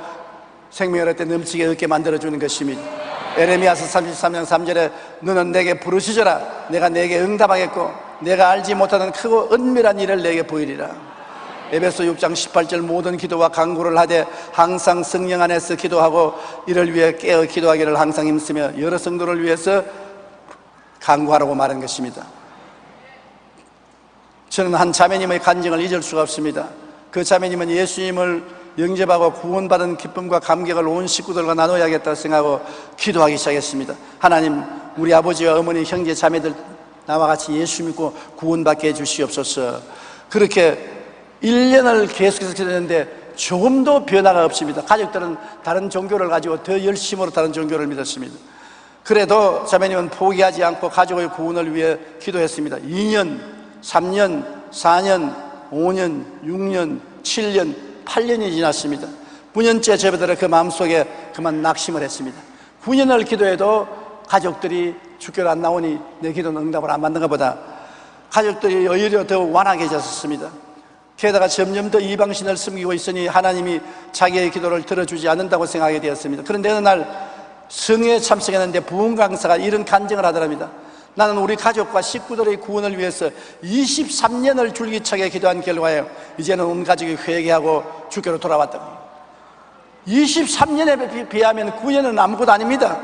생명을 얻게 넘치게 얻게 만들어주는 것입니다. 에레미야서 33장 3절에 너는 내게 부르짖어라. 내가 내게 응답하겠고 내가 알지 못하는 크고 은밀한 일을 내게 보이리라. 에베소 6장 18절 모든 기도와 간구를 하되 항상 성령 안에서 기도하고 이를 위해 깨어 기도하기를 항상 힘쓰며 여러 성도를 위해서 간구하라고 말한 것입니다. 저는 한 자매님의 간증을 잊을 수가 없습니다. 그 자매님은 예수님을 영접하고 구원받은 기쁨과 감격을 온 식구들과 나눠야겠다고 생각하고 기도하기 시작했습니다. 하나님, 우리 아버지와 어머니, 형제, 자매들 나와 같이 예수 믿고 구원받게 해주시옵소서. 그렇게 1년을 계속해서 기도했는데 조금도 변화가 없습니다. 가족들은 다른 종교를 가지고 더 열심으로 다른 종교를 믿었습니다. 그래도 자매님은 포기하지 않고 가족의 구원을 위해 기도했습니다. 2년, 3년, 4년, 5년, 6년, 7년, 8년이 지났습니다. 9년째 저희들은 그 마음속에 그만 낙심을 했습니다. 9년을 기도해도 가족들이 주교를 안 나오니 내 기도는 응답을 안 받는 것보다 가족들이 오히려 더 완악해졌습니다. 게다가 점점 더 이방신을 섬기고 있으니 하나님이 자기의 기도를 들어주지 않는다고 생각하게 되었습니다. 그런데 어느 날 성회에 참석했는데 부흥 강사가 이런 간증을 하더랍니다. 나는 우리 가족과 식구들의 구원을 위해서 23년을 줄기차게 기도한 결과에 이제는 온 가족이 회개하고 주교로 돌아왔다고. 23년에 비하면 9년은 아무것도 아닙니다.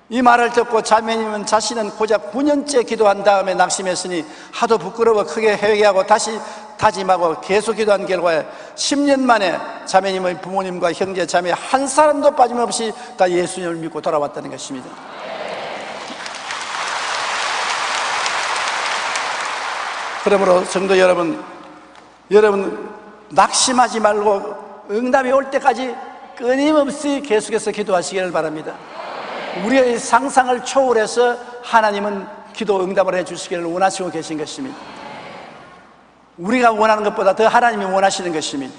이 말을 듣고 자매님은 자신은 고작 9년째 기도한 다음에 낙심했으니 하도 부끄러워 크게 회개하고 다시 다짐하고 계속 기도한 결과에 10년 만에 자매님의 부모님과 형제 자매 한 사람도 빠짐없이 다 예수님을 믿고 돌아왔다는 것입니다. 그러므로 성도 여러분 낙심하지 말고 응답이 올 때까지 끊임없이 계속해서 기도하시기를 바랍니다. 우리의 상상을 초월해서 하나님은 기도 응답을 해주시기를 원하시고 계신 것입니다. 우리가 원하는 것보다 더 하나님이 원하시는 것입니다.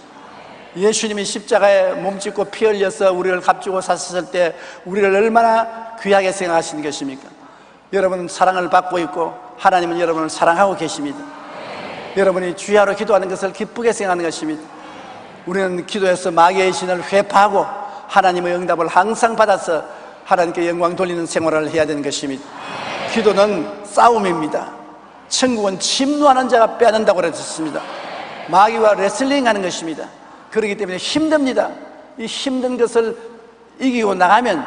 예수님이 십자가에 몸짓고 피 흘려서 우리를 값주고 사셨을 때 우리를 얼마나 귀하게 생각하시는 것입니까? 여러분은 사랑을 받고 있고 하나님은 여러분을 사랑하고 계십니다. 여러분이 주야로 기도하는 것을 기쁘게 생각하는 것입니다. 우리는 기도해서 마귀의 신을 회파하고 하나님의 응답을 항상 받아서 하나님께 영광 돌리는 생활을 해야 되는 것입니다. 기도는 싸움입니다. 천국은 침노하는 자가 빼앗는다고 그랬습니다. 마귀와 레슬링하는 것입니다. 그렇기 때문에 힘듭니다. 이 힘든 것을 이기고 나가면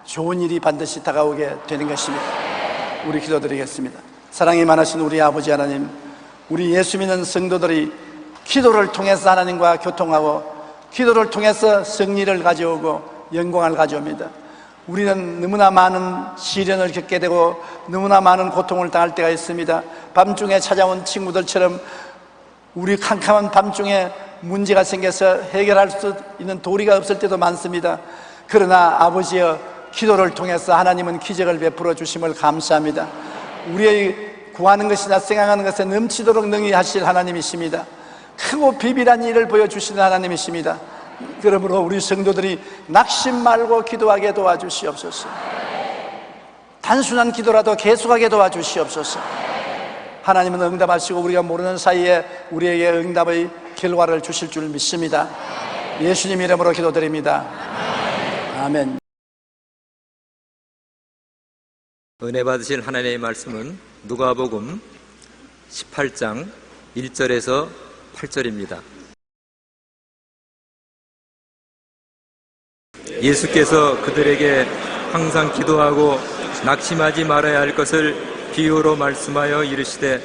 좋은 일이 반드시 다가오게 되는 것입니다. 우리 기도드리겠습니다. 사랑이 많으신 우리 아버지 하나님, 우리 예수 믿는 성도들이 기도를 통해서 하나님과 교통하고 기도를 통해서 승리를 가져오고 영광을 가져옵니다. 우리는 너무나 많은 시련을 겪게 되고 너무나 많은 고통을 당할 때가 있습니다. 밤중에 찾아온 친구들처럼 우리 캄캄한 밤중에 문제가 생겨서 해결할 수 있는 도리가 없을 때도 많습니다. 그러나 아버지여, 기도를 통해서 하나님은 기적을 베풀어 주심을 감사합니다. 우리의 구하는 것이나 생각하는 것에 넘치도록 능히 하실 하나님이십니다. 크고 비밀한 일을 보여주시는 하나님이십니다. 그러므로 우리 성도들이 낙심 말고 기도하게 도와주시옵소서. 단순한 기도라도 계속하게 도와주시옵소서. 하나님은 응답하시고 우리가 모르는 사이에 우리에게 응답의 결과를 주실 줄 믿습니다. 예수님 이름으로 기도드립니다. 아멘. 은혜 받으실 하나님의 말씀은 누가복음 18장 1절에서 8절입니다. 예수께서 그들에게 항상 기도하고 낙심하지 말아야 할 것을 비유로 말씀하여 이르시되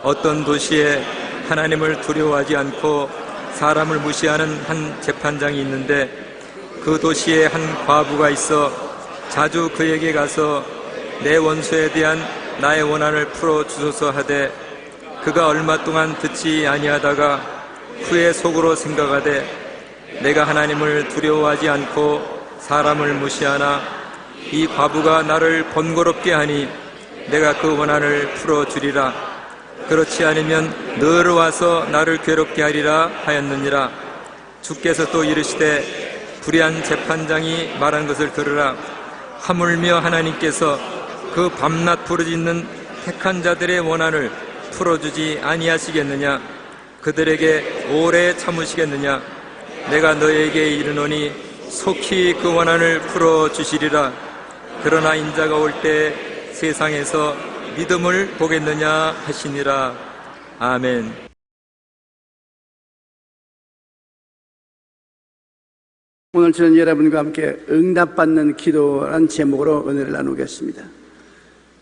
어떤 도시에 하나님을 두려워하지 않고 사람을 무시하는 한 재판장이 있는데 그 도시에 한 과부가 있어 자주 그에게 가서 내 원수에 대한 나의 원한을 풀어주소서 하되 그가 얼마 동안 듣지 아니하다가 후에 속으로 생각하되 내가 하나님을 두려워하지 않고 사람을 무시하나 이 과부가 나를 번거롭게 하니 내가 그 원한을 풀어주리라. 그렇지 않으면 늘 와서 나를 괴롭게 하리라 하였느니라. 주께서 또 이르시되 불의한 재판장이 말한 것을 들으라. 하물며 하나님께서 그 밤낮 부르짖는 택한 자들의 원한을 풀어주지 아니하시겠느냐? 그들에게 오래 참으시겠느냐? 내가 너에게 이르노니 속히 그 원한을 풀어주시리라. 그러나 인자가 올 때 세상에서 믿음을 보겠느냐 하시니라. 아멘. 오늘 저는 여러분과 함께 응답받는 기도란 제목으로 은혜를 나누겠습니다.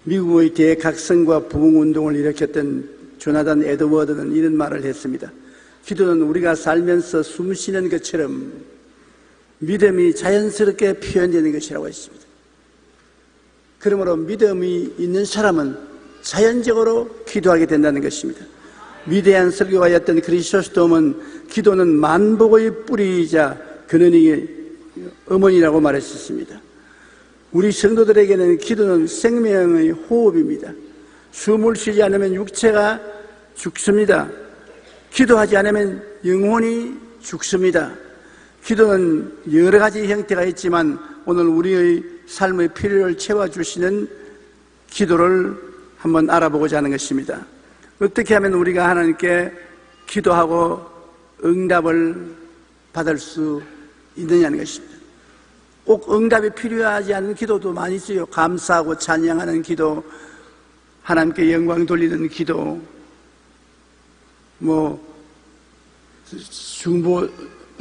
미국의 대각성과 부흥운동을 일으켰던 조나단 에드워드는 이런 말을 했습니다. 기도는 우리가 살면서 숨쉬는 것처럼 믿음이 자연스럽게 표현되는 것이라고 했습니다. 그러므로 믿음이 있는 사람은 자연적으로 기도하게 된다는 것입니다. 위대한 설교가였던 크리소스톰은 기도는 만복의 뿌리이자 근원의 어머니라고 말했었습니다. 우리 성도들에게는 기도는 생명의 호흡입니다. 숨을 쉬지 않으면 육체가 죽습니다. 기도하지 않으면 영혼이 죽습니다. 기도는 여러 가지 형태가 있지만 오늘 우리의 삶의 필요를 채워주시는 기도를 한번 알아보고자 하는 것입니다. 어떻게 하면 우리가 하나님께 기도하고 응답을 받을 수 있느냐는 것입니다. 꼭 응답이 필요하지 않은 기도도 많이 있어요. 감사하고 찬양하는 기도, 하나님께 영광 돌리는 기도,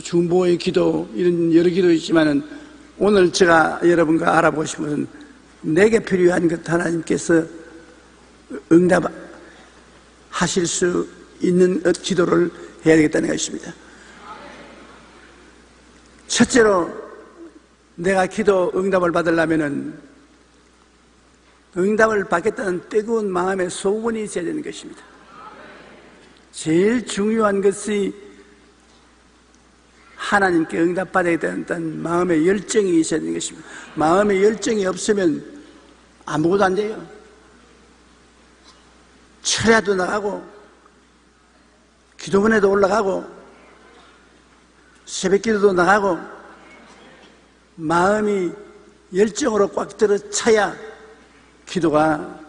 중보의 기도, 이런 여러 기도 있지만은 오늘 제가 여러분과 알아보고 싶은 것은 내게 필요한 것 하나님께서 응답하실 수 있는 기도를 해야 되겠다는 것입니다. 첫째로 내가 기도 응답을 받으려면은 응답을 받겠다는 뜨거운 마음의 소원이 있어야 되는 것입니다. 제일 중요한 것이 하나님께 응답받아야 된다는 마음의 열정이 있어야 되는 것입니다. 마음의 열정이 없으면 아무것도 안 돼요. 철야도 나가고 기도원에도 올라가고 새벽기도도 나가고 마음이 열정으로 꽉 들어 차야 기도가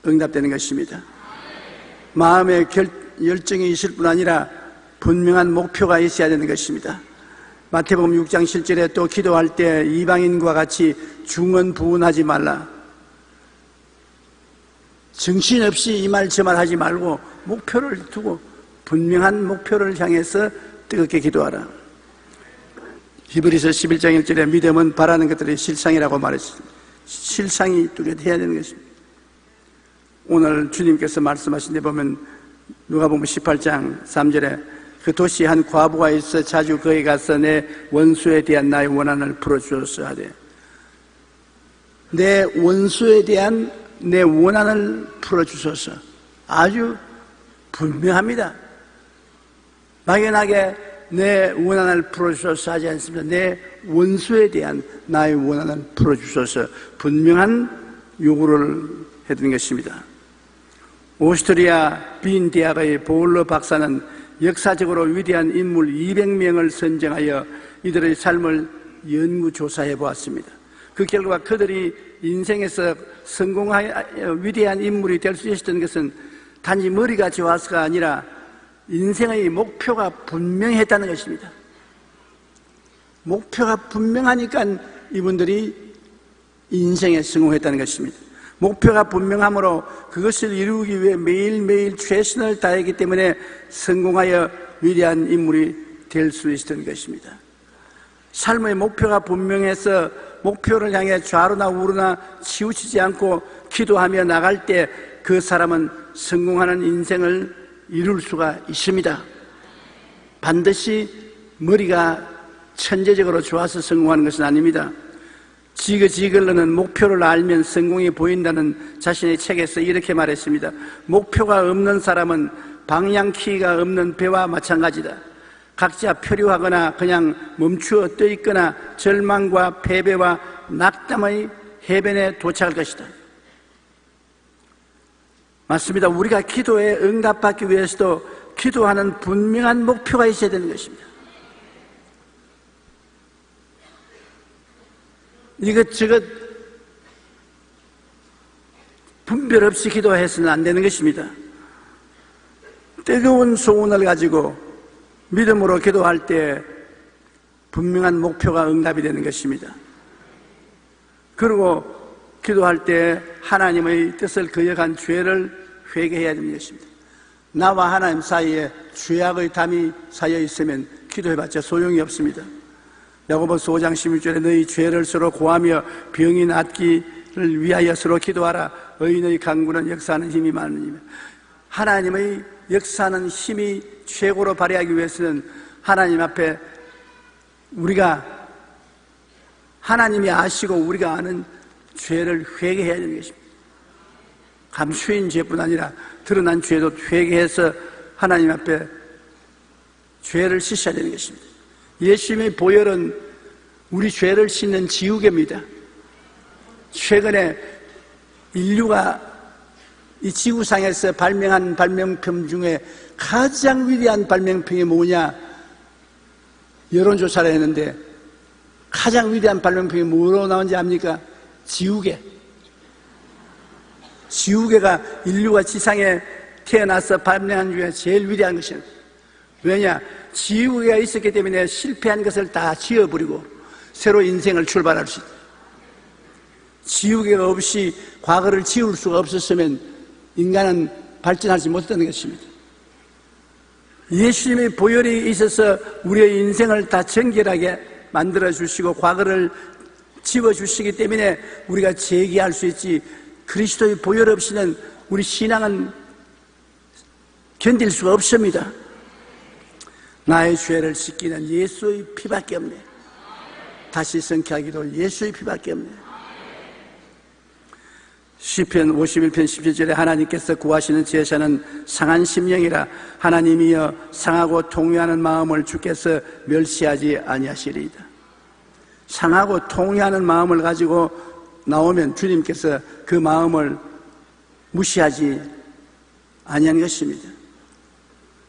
응답되는 것입니다. 마음의 열정이 있을 뿐 아니라 분명한 목표가 있어야 되는 것입니다. 마태복음 6장 7절에 또 기도할 때 이방인과 같이 중언부언하지 말라. 정신없이 이 말 저 말 하지 말고 목표를 두고 분명한 목표를 향해서 뜨겁게 기도하라. 히브리서 11장 1절에 믿음은 바라는 것들의 실상이라고 말했습니다. 실상이 뚜렷해야 되는 것입니다. 오늘 주님께서 말씀하신 데 보면 누가복음 18장 3절에 그 도시에 한 과부가 있어 자주 거기 가서 내 원수에 대한 나의 원한을 풀어주소서 하되, 내 원수에 대한 내 원한을 풀어주소서. 아주 분명합니다. 막연하게 내 원한을 풀어주소서 하지 않습니다. 내 원수에 대한 나의 원한을 풀어주소서. 분명한 요구를 해드린 것입니다. 오스트리아 빈 대학의 보울러 박사는 역사적으로 위대한 인물 200명을 선정하여 이들의 삶을 연구조사해 보았습니다. 그 결과 그들이 인생에서 성공하여 위대한 인물이 될 수 있었던 것은 단지 머리가 좋아서가 아니라 인생의 목표가 분명했다는 것입니다. 목표가 분명하니까 이분들이 인생에 성공했다는 것입니다. 목표가 분명하므로 그것을 이루기 위해 매일매일 최선을 다했기 때문에 성공하여 위대한 인물이 될 수 있었던 것입니다. 삶의 목표가 분명해서 목표를 향해 좌로나 우로나 치우치지 않고 기도하며 나갈 때 그 사람은 성공하는 인생을 이룰 수가 있습니다. 반드시 머리가 천재적으로 좋아서 성공하는 것은 아닙니다. 지그 지글러는 목표를 알면 성공이 보인다는 자신의 책에서 이렇게 말했습니다. 목표가 없는 사람은 방향키가 없는 배와 마찬가지다. 각자 표류하거나 그냥 멈추어 떠 있거나 절망과 패배와 낙담의 해변에 도착할 것이다. 맞습니다. 우리가 기도에 응답받기 위해서도 기도하는 분명한 목표가 있어야 되는 것입니다. 이것저것 분별 없이 기도해서는 안 되는 것입니다. 뜨거운 소원을 가지고 믿음으로 기도할 때 분명한 목표가 응답이 되는 것입니다. 그리고 기도할 때 하나님의 뜻을 거역한 죄를 회개해야 되는 것입니다. 나와 하나님 사이에 죄악의 담이 쌓여 있으면 기도해봤자 소용이 없습니다. 야고보서 5장 16절에 너희 죄를 서로 고하며 병이 낫기를 위하여 서로 기도하라. 의인의 강구는 역사하는 힘이 많으니며. 하나님의 역사하는 힘이 최고로 발휘하기 위해서는 하나님 앞에 우리가 하나님이 아시고 우리가 아는 죄를 회개해야 되는 것입니다. 감추인 죄뿐 아니라 드러난 죄도 회개해서 하나님 앞에 죄를 씻어야 되는 것입니다. 예수님의 보혈은 우리 죄를 씻는 지우개입니다. 최근에 인류가 이 지구상에서 발명한 발명품 중에 가장 위대한 발명품이 뭐냐? 여론조사를 했는데 가장 위대한 발명품이 뭐로 나온지 압니까? 지우개. 지우개가 인류가 지상에 태어나서 발명한 중에 제일 위대한 것입니다. 왜냐? 지우개가 있었기 때문에 실패한 것을 다 지워버리고 새로 인생을 출발할 수 있다. 지우개가 없이 과거를 지울 수가 없었으면 인간은 발전하지 못했다는 것입니다. 예수님의 보혈이 있어서 우리의 인생을 다 정결하게 만들어주시고 과거를 지워주시기 때문에 우리가 재기할 수 있지, 그리스도의 보혈 없이는 우리 신앙은 견딜 수가 없습니다. 나의 죄를 씻기는 예수의 피밖에 없네. 다시 성취하기도 예수의 피밖에 없네. 시편 51편 17절에 하나님께서 구하시는 제사는 상한 심령이라. 하나님이여 상하고 통회하는 마음을 주께서 멸시하지 아니하시리이다. 상하고 통회하는 마음을 가지고 나오면 주님께서 그 마음을 무시하지 아니하는 것입니다.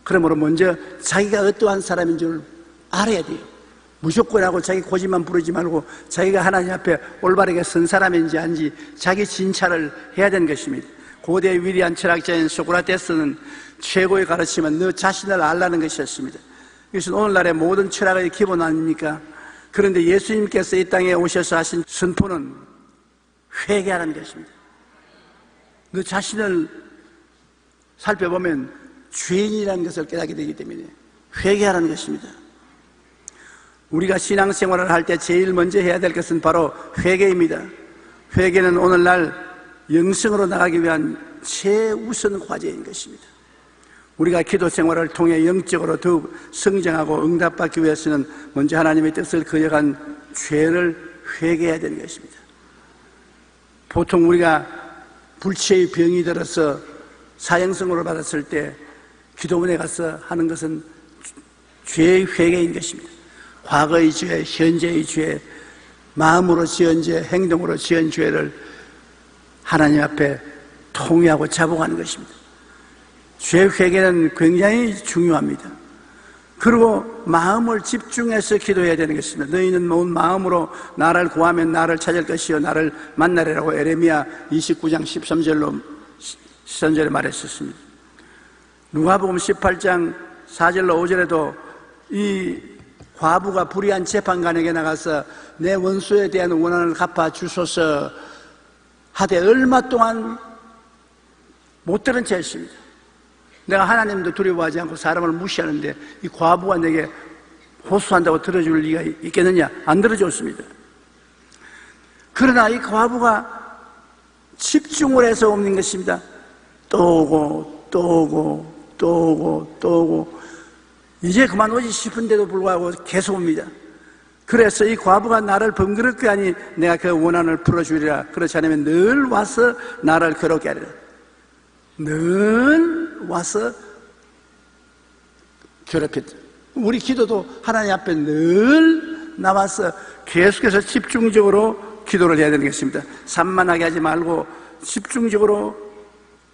그러므로 먼저 자기가 어떠한 사람인 줄 알아야 돼요. 무조건 하고 자기 고집만 부르지 말고 자기가 하나님 앞에 올바르게 선 사람인지 아닌지 자기 진찰을 해야 되는 것입니다. 고대 위대한 철학자인 소크라테스는 최고의 가르침은 너 자신을 알라는 것이었습니다. 이것은 오늘날의 모든 철학의 기본 아닙니까? 그런데 예수님께서 이 땅에 오셔서 하신 선포는 회개하라는 것입니다. 너 자신을 살펴보면 죄인이라는 것을 깨닫게 되기 때문에 회개하라는 것입니다. 우리가 신앙생활을 할 때 제일 먼저 해야 될 것은 바로 회개입니다. 회개는 오늘날 영성으로 나가기 위한 최우선 과제인 것입니다. 우리가 기도 생활을 통해 영적으로 더욱 성장하고 응답받기 위해서는 먼저 하나님의 뜻을 거역한 죄를 회개해야 되는 것입니다. 보통 우리가 불치의 병이 들어서 사형선고를 받았을 때 기도원에 가서 하는 것은 죄의 회개인 것입니다. 과거의 죄, 현재의 죄, 마음으로 지은 죄, 행동으로 지은 죄를 하나님 앞에 통회하고 자복하는 것입니다. 죄 회개는 굉장히 중요합니다. 그리고 마음을 집중해서 기도해야 되는 것입니다. 너희는 온 마음으로 나를 구하면 나를 찾을 것이요 나를 만나리라고 에레미야 29장 13절에 말했었습니다. 누가복음 18장 4절로 5절에도 이 과부가 불의한 재판관에게 나가서 내 원수에 대한 원한을 갚아 주소서 하되 얼마 동안 못 들은 채 했습니다. 내가 하나님도 두려워하지 않고 사람을 무시하는데 이 과부가 내게 호소한다고 들어줄 리가 있겠느냐? 안 들어줬습니다. 그러나 이 과부가 집중을 해서 옵는 것입니다. 또 오고 또 오고 또 오고 또 오고 이제 그만 오지 싶은데도 불구하고 계속 옵니다. 그래서 이 과부가 나를 번거롭게 하니 내가 그 원한을 풀어주리라. 그렇지 않으면 늘 와서 나를 괴롭게 하리라. 늘 와서 괴롭혔다. 우리 기도도 하나님 앞에 늘 나와서 계속해서 집중적으로 기도를 해야 되는 것입니다. 산만하게 하지 말고 집중적으로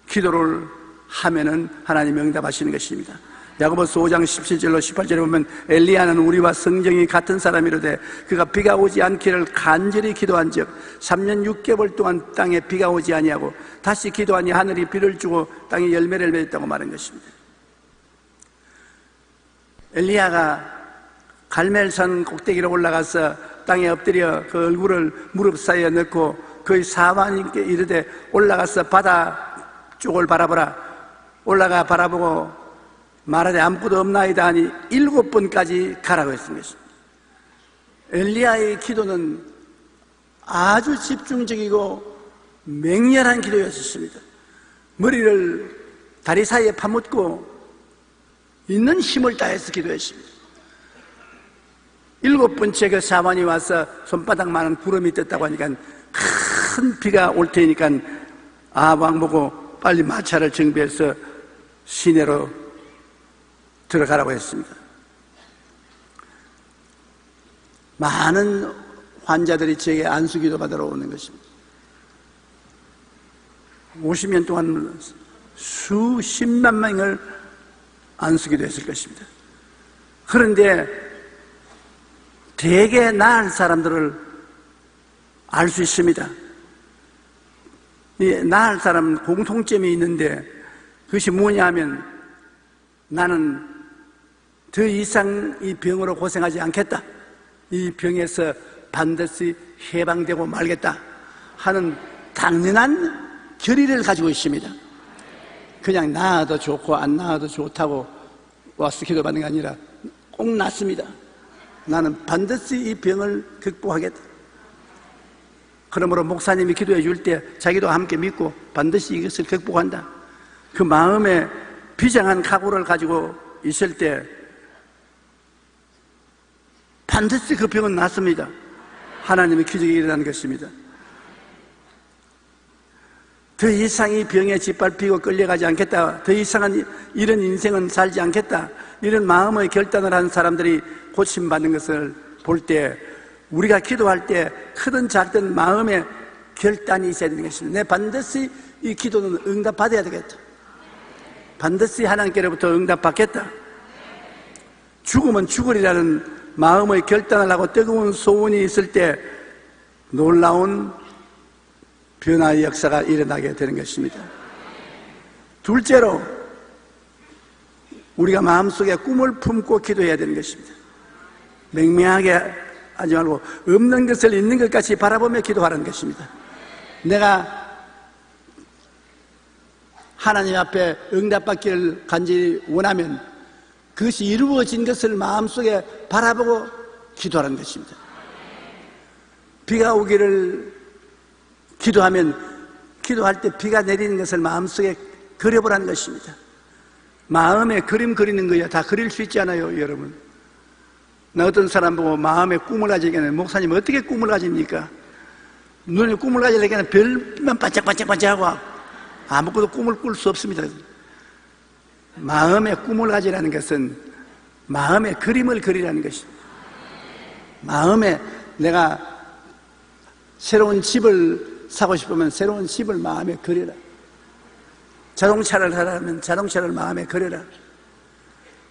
기도를 하면은 하나님이 응답하시는 것입니다. 야고보서 5장 17절로 18절에 보면 엘리야는 우리와 성정이 같은 사람이로되 그가 비가 오지 않기를 간절히 기도한즉 3년 6개월 동안 땅에 비가 오지 아니하고 다시 기도하니 하늘이 비를 주고 땅이 열매를 맺었다고 말한 것입니다. 엘리야가 갈멜산 꼭대기로 올라가서 땅에 엎드려 그 얼굴을 무릎 사이에 넣고 그의 사환님께 이르되 올라가서 바다 쪽을 바라보라. 올라가 바라보고 말하되 아무것도 없나이다 하니 7번까지 가라고 했습니다. 엘리야의 기도는 아주 집중적이고 맹렬한 기도였습니다. 머리를 다리 사이에 파묻고 있는 힘을 다해서 기도했습니다. 7번째 그 사환이 와서 손바닥만한 구름이 떴다고 하니까 큰 비가 올 테니까 왕 보고 빨리 마차를 정비해서 시내로 들어가라고 했습니다. 많은 환자들이 제게 안수기도 받으러 오는 것입니다. 50년 동안 수십만 명을 안수기도 했을 것입니다. 그런데 대개 나을 사람들을 알 수 있습니다. 이 나을 사람은 공통점이 있는데 그것이 뭐냐 하면 나는 더 이상 이 병으로 고생하지 않겠다. 이 병에서 반드시 해방되고 말겠다 하는 당연한 결의를 가지고 있습니다. 그냥 나아도 좋고 안 나아도 좋다고 와서 기도받는 게 아니라 꼭 낫습니다. 나는 반드시 이 병을 극복하겠다. 그러므로 목사님이 기도해 줄 때 자기도 함께 믿고 반드시 이것을 극복한다. 그 마음에 비장한 각오를 가지고 있을 때 반드시 그 병은 낫습니다. 하나님의 기적이 일어나는 것입니다. 더 이상 이 병에 짓밟히고 끌려가지 않겠다. 더 이상은 이런 인생은 살지 않겠다. 이런 마음의 결단을 한 사람들이 고침받는 것을 볼 때 우리가 기도할 때 크든 작든 마음의 결단이 있어야 되는 것입니다. 내 반드시 이 기도는 응답받아야 되겠다. 반드시 하나님께로부터 응답받겠다. 죽으면 죽으리라는 마음의 결단을 하고 뜨거운 소원이 있을 때 놀라운 변화의 역사가 일어나게 되는 것입니다. 둘째로 우리가 마음속에 꿈을 품고 기도해야 되는 것입니다. 맹맹하게 하지 말고 없는 것을 있는 것 같이 바라보며 기도하라는 것입니다. 내가 하나님 앞에 응답받기를 간절히 원하면 그것이 이루어진 것을 마음속에 바라보고 기도하는 것입니다. 비가 오기를 기도하면 기도할 때 비가 내리는 것을 마음속에 그려보라는 것입니다. 마음에 그림 그리는 거야 다 그릴 수 있지 않아요, 여러분? 나 어떤 사람 보고 마음에 꿈을 가지기에는 목사님 어떻게 꿈을 가집니까? 눈에 꿈을 가지려면 별만 반짝반짝반짝하고 아무것도 꿈을 꿀 수 없습니다. 마음에 꿈을 가지라는 것은 마음에 그림을 그리라는 것입니다. 마음에 내가 새로운 집을 사고 싶으면 새로운 집을 마음에 그리라. 자동차를 사라면 자동차를 마음에 그려라.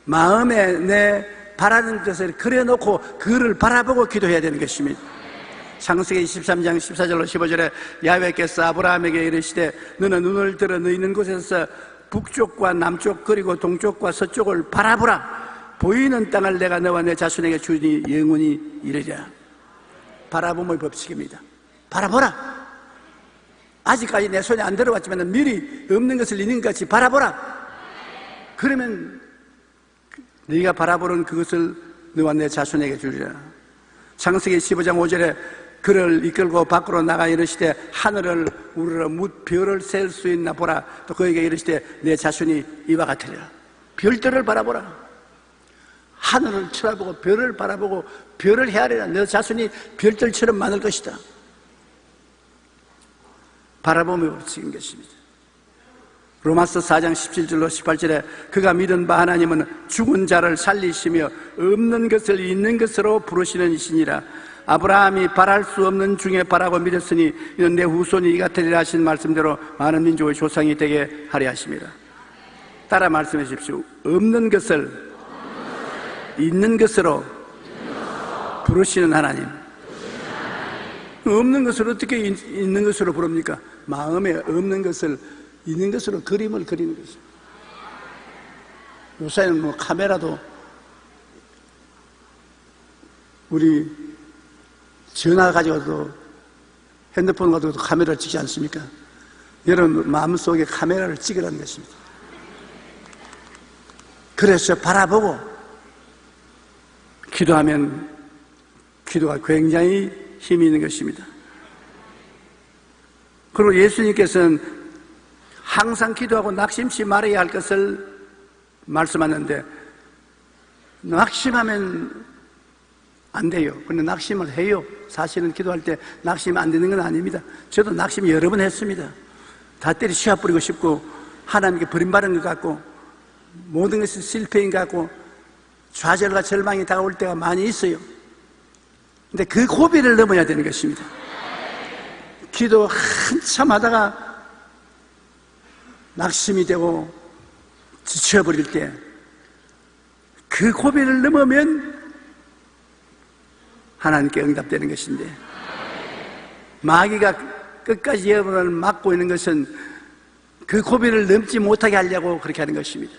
마음에 내 바라는 것을 그려놓고 그를 바라보고 기도해야 되는 것입니다. 창세기 23장 14절로 15절에 야훼께서 아브라함에게 이르시되 너는 눈을 들어 너 있는 곳에서 북쪽과 남쪽 그리고 동쪽과 서쪽을 바라보라. 보이는 땅을 내가 너와 내 자손에게 주니 영원히 이르리라. 바라봄의 법칙입니다. 바라보라. 아직까지 내 손에 안 들어왔지만 미리 없는 것을 있는 것 같이 바라보라. 그러면 네가 바라보는 그것을 너와 내 자손에게 주리라. 창세기 15장 5절에 그를 이끌고 밖으로 나가 이르시되 하늘을 우러러 뭇 별을 셀 수 있나 보라. 또 그에게 이르시되 내 자손이 이와 같으리라. 별들을 바라보라. 하늘을 쳐다보고 별을 바라보고 별을 헤아리라. 내 자손이 별들처럼 많을 것이다. 바라보며 법칙인 것입니다. 로마서 4장 17절로 18절에 그가 믿은 바 하나님은 죽은 자를 살리시며 없는 것을 있는 것으로 부르시는 이시니라. 아브라함이 바랄 수 없는 중에 바라고 믿었으니 이는 내 후손이 이 같으리라 하신 말씀대로 많은 민족의 조상이 되게 하려 하심이라. 따라 말씀해 주십시오. 없는 것을 있는 것으로 부르시는 하나님. 없는 것을 어떻게 있는 것으로 부릅니까? 마음에 없는 것을 있는 것으로 그림을 그리는 것입니다. 요새는 뭐 카메라도 우리 전화 가지고도 핸드폰 가지고도 카메라를 찍지 않습니까? 여러분 마음속에 카메라를 찍으라는 것입니다. 그래서 바라보고 기도하면 기도가 굉장히 힘이 있는 것입니다. 그리고 예수님께서는 항상 기도하고 낙심치 말아야 할 것을 말씀하는데 낙심하면 안 돼요. 근데 낙심을 해요. 사실은 기도할 때 낙심이 안 되는 건 아닙니다. 저도 낙심 여러 번 했습니다. 다 때려 씌워버리고 싶고 하나님께 버림받은 것 같고 모든 것이 실패인 것 같고 좌절과 절망이 다가올 때가 많이 있어요. 근데 그 고비를 넘어야 되는 것입니다. 기도 한참 하다가 낙심이 되고 지쳐버릴 때 그 고비를 넘으면 하나님께 응답되는 것인데 마귀가 끝까지 여러분을 막고 있는 것은 그 고비를 넘지 못하게 하려고 그렇게 하는 것입니다.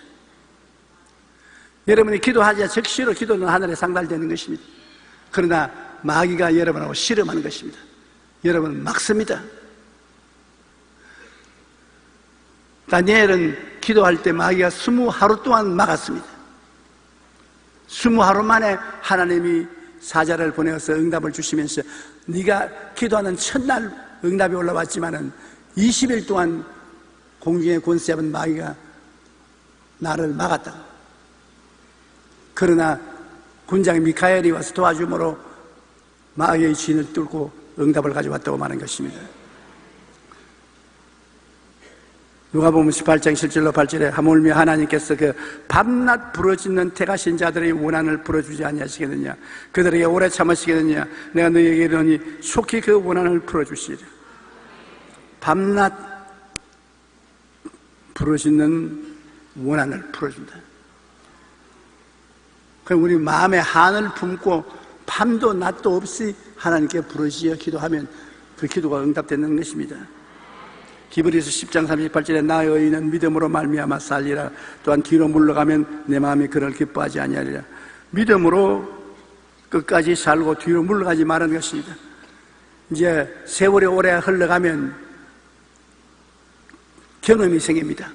여러분이 기도하자 즉시로 기도는 하늘에 상달되는 것입니다. 그러나 마귀가 여러분하고 실험하는 것입니다. 여러분은 막습니다. 다니엘은 기도할 때 마귀가 20하루 동안 막았습니다. 20하루 만에 하나님이 사자를 보내어서 응답을 주시면서 네가 기도하는 첫날 응답이 올라왔지만은 20일 동안 공중에 권세 잡은 마귀가 나를 막았다. 그러나 군장 미카엘이 와서 도와줌으로 마귀의 진을 뚫고 응답을 가져왔다고 말한 것입니다. 누가복음 18장 7절로 8절에 하물며 하나님께서 그 밤낮 부르짖는 택하신 자들의 원한을 풀어주지 아니하시겠느냐. 그들에게 오래 참으시겠느냐. 내가 너희에게 이르노니 속히 그 원한을 풀어주시리라. 밤낮 부르짖는 원한을 풀어준다. 그럼 우리 마음에 한을 품고 밤도 낮도 없이 하나님께 부르짖어 기도하면 그 기도가 응답되는 것입니다. 히브리서 10장 38절에 나의 의인은 믿음으로 말미암아 살리라. 또한 뒤로 물러가면 내 마음이 그를 기뻐하지 아니하리라. 믿음으로 끝까지 살고 뒤로 물러가지 말라는 것입니다. 이제 세월이 오래 흘러가면 경험이 생깁니다.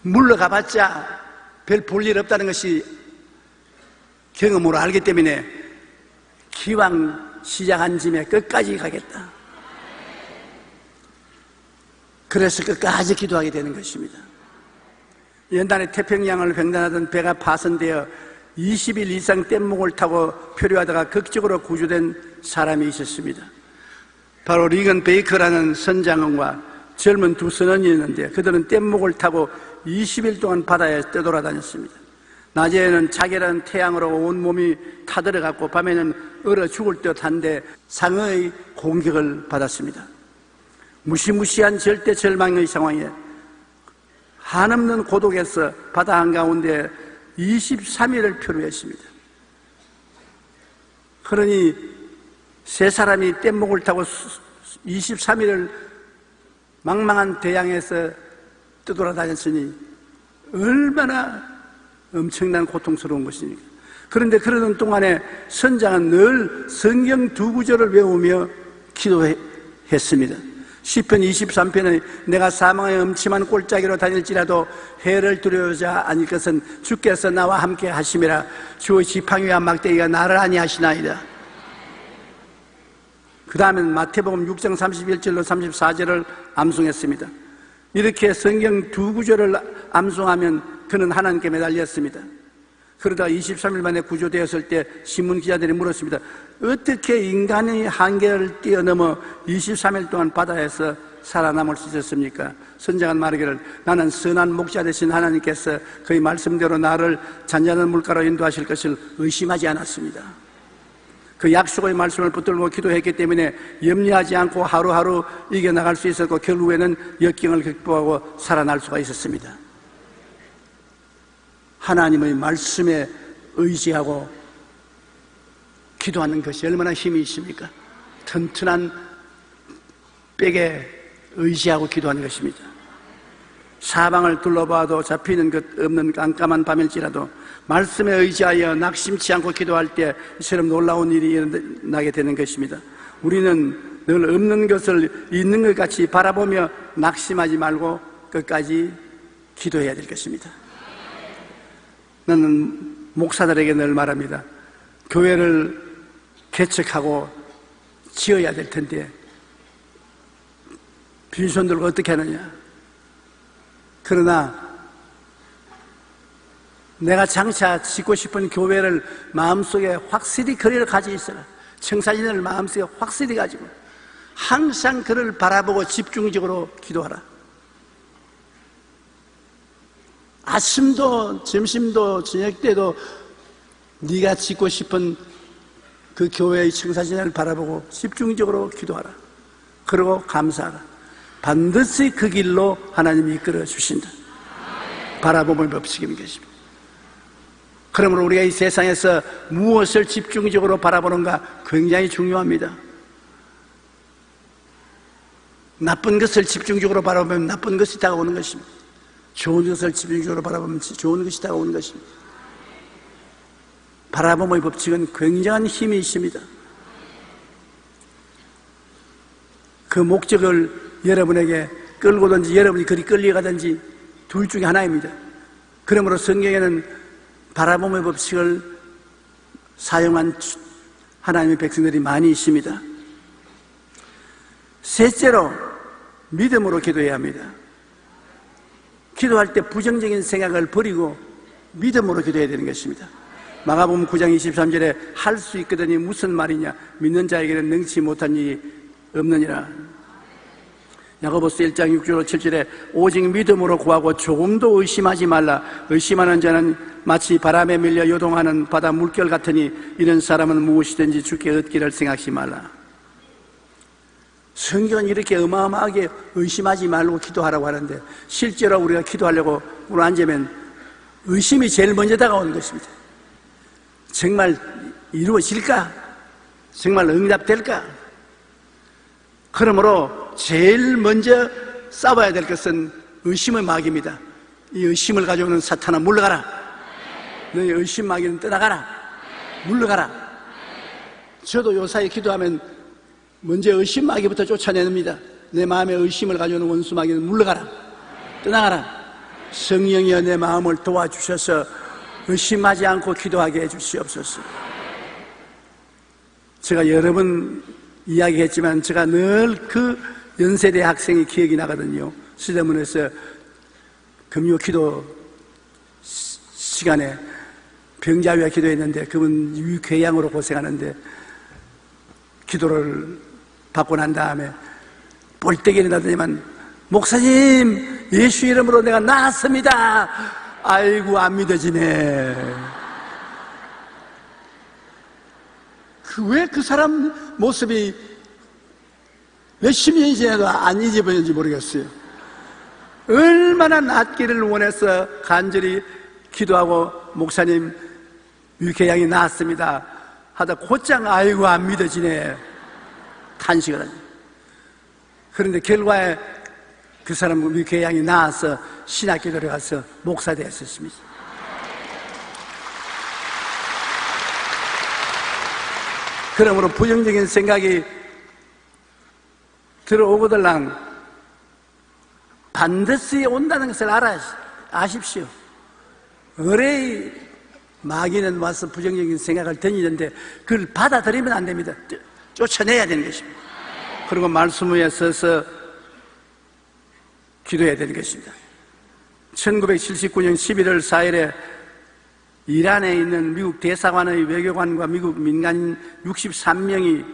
물러가봤자 별 볼 일 없다는 것이 경험으로 알기 때문에 기왕 시작한 짐에 끝까지 가겠다. 그래서 끝까지 기도하게 되는 것입니다. 옛날에 태평양을 횡단하던 배가 파손되어 20일 이상 뗏목을 타고 표류하다가 극적으로 구조된 사람이 있었습니다. 바로 리건 베이커라는 선장원과 젊은 두 선원이었는데 그들은 뗏목을 타고 20일 동안 바다에 떠돌아다녔습니다. 낮에는 자결한 태양으로 온몸이 타들어갔고 밤에는 얼어 죽을 듯한데 상어의 공격을 받았습니다. 무시무시한 절대 절망의 상황에 한없는 고독에서 바다 한가운데 23일을 표류했습니다. 그러니 세 사람이 뗏목을 타고 23일을 망망한 대양에서 떠돌아다녔으니 얼마나 엄청난 고통스러운 것입니까? 그런데 그러는 동안에 선장은 늘 성경 2구절을 외우며 기도했습니다. 시편 23편에 내가 사망의 음침한 골짜기로 다닐지라도 해를 두려워하지 않을 것은 주께서 나와 함께 하심이라. 주의 지팡이와 막대기가 나를 아니하시나이다. 그 다음엔 마태복음 6장 31절로 34절을 암송했습니다. 이렇게 성경 2구절을 암송하면 그는 하나님께 매달렸습니다. 그러다가 23일 만에 구조되었을 때 신문 기자들이 물었습니다. 어떻게 인간의 한계를 뛰어넘어 23일 동안 바다에서 살아남을 수 있었습니까? 선장은 말하기를 나는 선한 목자 되신 하나님께서 그의 말씀대로 나를 잔잔한 물가로 인도하실 것을 의심하지 않았습니다. 그 약속의 말씀을 붙들고 기도했기 때문에 염려하지 않고 하루하루 이겨나갈 수 있었고 결국에는 역경을 극복하고 살아날 수가 있었습니다. 하나님의 말씀에 의지하고 기도하는 것이 얼마나 힘이 있습니까? 튼튼한 백에 의지하고 기도하는 것입니다. 사방을 둘러봐도 잡히는 것 없는 깜깜한 밤일지라도 말씀에 의지하여 낙심치 않고 기도할 때 이처럼 놀라운 일이 일어나게 되는 것입니다. 우리는 늘 없는 것을 있는 것 같이 바라보며 낙심하지 말고 끝까지 기도해야 될 것입니다. 나는 목사들에게 늘 말합니다. 교회를 개척하고 지어야 될 텐데 빈손들고 어떻게 하느냐. 그러나 내가 장차 짓고 싶은 교회를 마음속에 확실히 그를 가지고 있어라. 청사진을 마음속에 확실히 가지고 항상 그를 바라보고 집중적으로 기도하라. 아침도 점심도 저녁 때도 네가 짓고 싶은 그 교회의 청사진을 바라보고 집중적으로 기도하라. 그리고 감사하라. 반드시 그 길로 하나님이 이끌어 주신다. 바라봄의 법칙인 것입니다. 그러므로 우리가 이 세상에서 무엇을 집중적으로 바라보는가 굉장히 중요합니다. 나쁜 것을 집중적으로 바라보면 나쁜 것이 다가오는 것입니다. 좋은 것을 집중적으로 바라보면 좋은 것이 다가오는 것입니다. 바라봄의 법칙은 굉장한 힘이 있습니다. 그 목적을 여러분에게 끌고든지 여러분이 그리 끌려가든지 둘 중에 하나입니다. 그러므로 성경에는 바라봄의 법칙을 사용한 하나님의 백성들이 많이 있습니다. 셋째로 믿음으로 기도해야 합니다. 기도할 때 부정적인 생각을 버리고 믿음으로 기도해야 되는 것입니다. 마가복음 9장 23절에 할 수 있거든이 무슨 말이냐, 믿는 자에게는 능치 못한 일이 없느니라. 야고보서 1장 6절 7절에 오직 믿음으로 구하고 조금도 의심하지 말라. 의심하는 자는 마치 바람에 밀려 요동하는 바다 물결 같으니 이런 사람은 무엇이든지 주께 얻기를 생각하지 말라. 성경은 이렇게 어마어마하게 의심하지 말고 기도하라고 하는데 실제로 우리가 기도하려고 우리 앉으면 의심이 제일 먼저 다가오는 것입니다. 정말 이루어질까? 정말 응답될까? 그러므로 제일 먼저 싸워야 될 것은 의심의 마귀입니다. 이 의심을 가져오는 사탄아 물러가라. 너희 의심 마귀는 떠나가라. 물러가라. 저도 요사이 기도하면 먼저 의심 마귀부터 쫓아냅니다. 내 마음에 의심을 가져오는 원수 마귀는 물러가라. 떠나가라. 성령이여 내 마음을 도와주셔서 의심하지 않고 기도하게 해주시옵소서. 제가 여러 번 이야기했지만 제가 늘 그 연세대 학생이 기억이 나거든요. 수대문에서 금요 기도 시간에 병자 위에 기도했는데 그분 위궤양으로 고생하는데 기도를 받고 난 다음에 볼때기 일어나더니만 목사님 예수 이름으로 내가 나았습니다. 아이고 안 믿어지네. 왜 그 사람 모습이 몇십 년이 지나도 안 잊어버렸는지 모르겠어요. 얼마나 낫기를 원해서 간절히 기도하고 목사님 유쾌양이 나았습니다 하다 곧장 아이고 안 믿어지네 탄식을 하죠. 그런데 결과에 그 사람 유쾌양이 나아서 신학교 들어가서 목사 되었습니다. 그러므로 부정적인 생각이 들어오거들랑 반드시 온다는 것을 아십시오. 의뢰의 마귀는 와서 부정적인 생각을 던지는데 그걸 받아들이면 안 됩니다. 쫓아내야 되는 것입니다. 그리고 말씀 위에 서서 기도해야 되는 것입니다. 1979년 11월 4일에 이란에 있는 미국 대사관의 외교관과 미국 민간인 63명이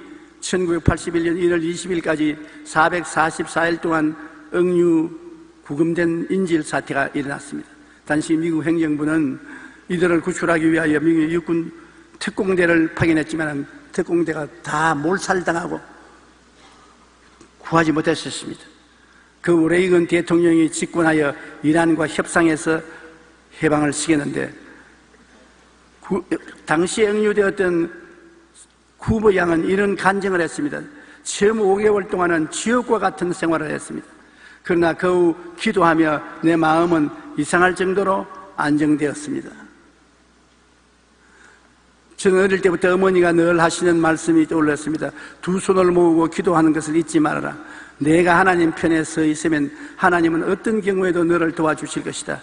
1981년 1월 20일까지 444일 동안 억류 구금된 인질 사태가 일어났습니다. 당시 미국 행정부는 이들을 구출하기 위하여 미국 육군 특공대를 파견했지만 특공대가 다 몰살당하고 구하지 못했었습니다. 그 레이건 대통령이 집권하여 이란과 협상해서 해방을 시켰는데 당시에 억류되었던 쿠버 양은 이런 간증을 했습니다. 처음 5개월 동안은 지옥과 같은 생활을 했습니다. 그러나 그 후 기도하며 내 마음은 이상할 정도로 안정되었습니다. 저는 어릴 때부터 어머니가 늘 하시는 말씀이 떠올랐습니다. 두 손을 모으고 기도하는 것을 잊지 말아라. 내가 하나님 편에 서 있으면 하나님은 어떤 경우에도 너를 도와주실 것이다.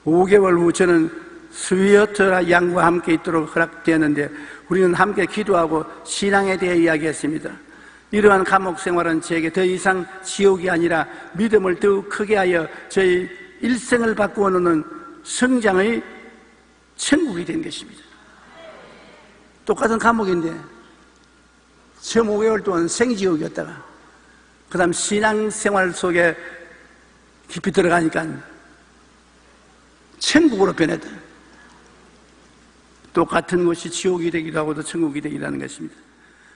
5개월 후 저는 스위어터 양과 함께 있도록 허락되었는데 우리는 함께 기도하고 신앙에 대해 이야기했습니다. 이러한 감옥 생활은 제게 더 이상 지옥이 아니라 믿음을 더욱 크게 하여 저희 일생을 바꾸어 놓는 성장의 천국이 된 것입니다. 똑같은 감옥인데 처음 5개월 동안 생지옥이었다가 그 다음 신앙생활 속에 깊이 들어가니까 천국으로 변했다. 똑같은 곳이 지옥이 되기도 하고 또 천국이 되기도 하는 것입니다.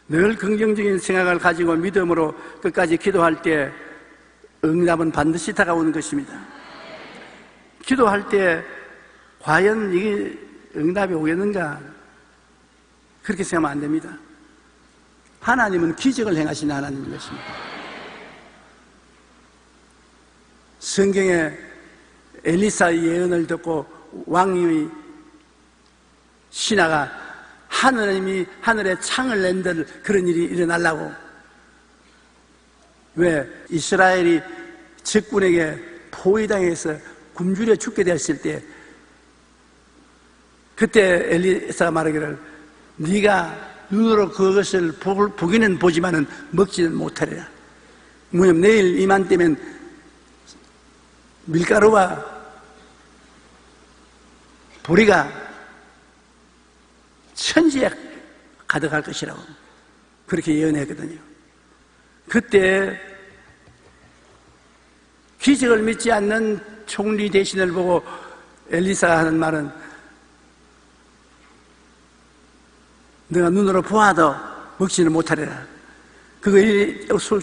늘 긍정적인 생각을 가지고 믿음으로 끝까지 기도할 때 응답은 반드시 다가오는 것입니다. 기도할 때 과연 이게 응답이 오겠는가? 그렇게 생각하면 안 됩니다. 하나님은 기적을 행하시는 하나님인 것입니다. 성경에 엘리사의 예언을 듣고 왕의 신하가 하나님이 하늘에 창을 낸들 그런 일이 일어나려고 왜 이스라엘이 적군에게 포위당해서 굶주려 죽게 되었을 때 그때 엘리사가 말하기를 네가 눈으로 그것을 보기는 보지만은 먹지는 못하리라. 뭐냐면 내일 이맘때면 밀가루와 보리가 천지에 가득할 것이라고 그렇게 예언했거든요. 그때 기적을 믿지 않는 총리 대신을 보고 엘리사가 하는 말은 내가 눈으로 보아도 먹지는 못하리라. 그거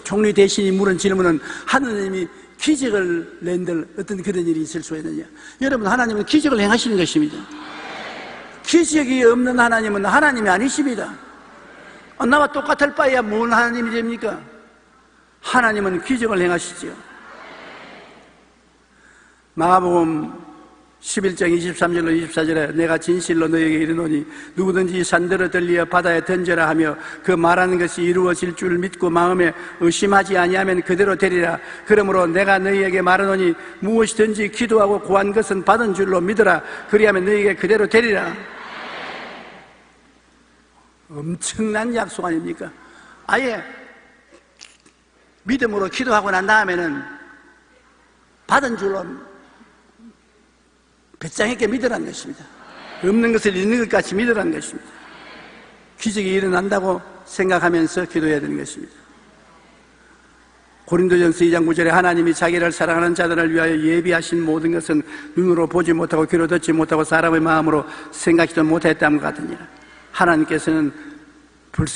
총리 대신이 물은 질문은 하느님이 기적을 낸들 어떤 그런 일이 있을 수 있느냐. 여러분, 하나님은 기적을 행하시는 것입니다. 기적이 없는 하나님은 하나님이 아니십니다. 나와 똑같을 바에야 뭔 하나님이 됩니까? 하나님은 기적을 행하시지요. 마가복음 11장 23절로 24절에 내가 진실로 너에게 이르노니 누구든지 산들어 들리어 바다에 던져라 하며 그 말하는 것이 이루어질 줄 믿고 마음에 의심하지 아니하면 그대로 되리라. 그러므로 내가 너희에게 말하노니 무엇이든지 기도하고 구한 것은 받은 줄로 믿어라. 그리하면 너희에게 그대로 되리라. 엄청난 약속 아닙니까? 아예 믿음으로 기도하고 난 다음에는 받은 줄로 배짱있게 믿으라는 것입니다. 없는 것을 있는 것 같이 믿으라는 것입니다. 기적이 일어난다고 생각하면서 기도해야 되는 것입니다. 고린도전서 2장 9절에 하나님이 자기를 사랑하는 자들을 위하여 예비하신 모든 것은 눈으로 보지 못하고 귀로 듣지 못하고 사람의 마음으로 생각지도 못했다는 것 같으니라. 하나님께서는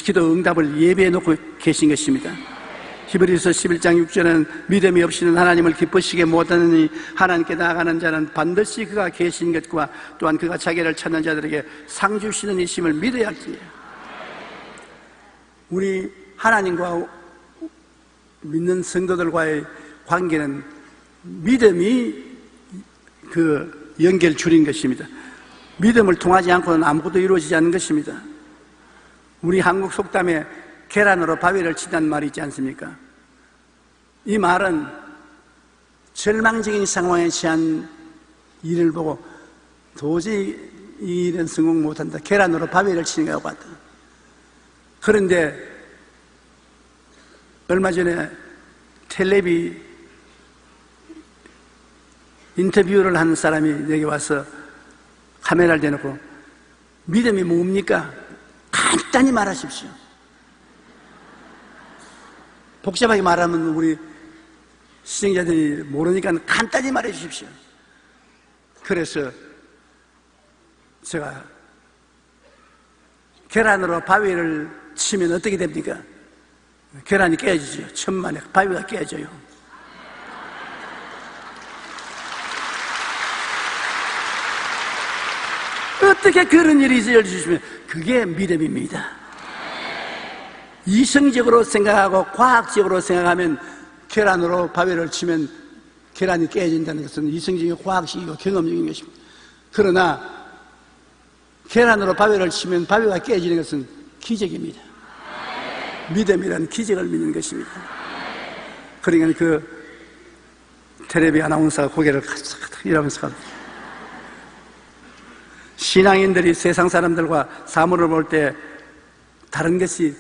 기도 응답을 예비해 놓고 계신 것입니다. 히브리서 11장 6절은 믿음이 없이는 하나님을 기쁘시게 못하느니 하나님께 나아가는 자는 반드시 그가 계신 것과 또한 그가 자기를 찾는 자들에게 상 주시는 이심을 믿어야 할지니라. 우리 하나님과 믿는 성도들과의 관계는 믿음이 그 연결줄인 것입니다. 믿음을 통하지 않고는 아무것도 이루어지지 않는 것입니다. 우리 한국 속담에 계란으로 바위를 친다는 말이 있지 않습니까? 이 말은 절망적인 상황에 처한 일을 보고 도저히 이 일은 성공 못한다, 계란으로 바위를 치는 것 같다. 그런데 얼마 전에 텔레비 인터뷰를 하는 사람이 내게 와서 카메라를 대놓고 믿음이 뭡니까? 간단히 말하십시오. 복잡하게 말하면 우리 시청자들이 모르니까 간단히 말해 주십시오. 그래서 제가 계란으로 바위를 치면 어떻게 됩니까? 계란이 깨지죠. 천만에 바위가 깨져요. 어떻게 그런 일이 있어주시면 그게 믿음입니다. 이성적으로 생각하고 과학적으로 생각하면 계란으로 바위를 치면 계란이 깨진다는 것은 이성적이고 과학적이고 경험적인 것입니다. 그러나 계란으로 바위를 치면 바위가 깨지는 것은 기적입니다. 믿음이란 기적을 믿는 것입니다. 그러니까 그 텔레비 아나운서가 고개를 가득 이러면서 신앙인들이 세상 사람들과 사물을 볼 때 다른 것이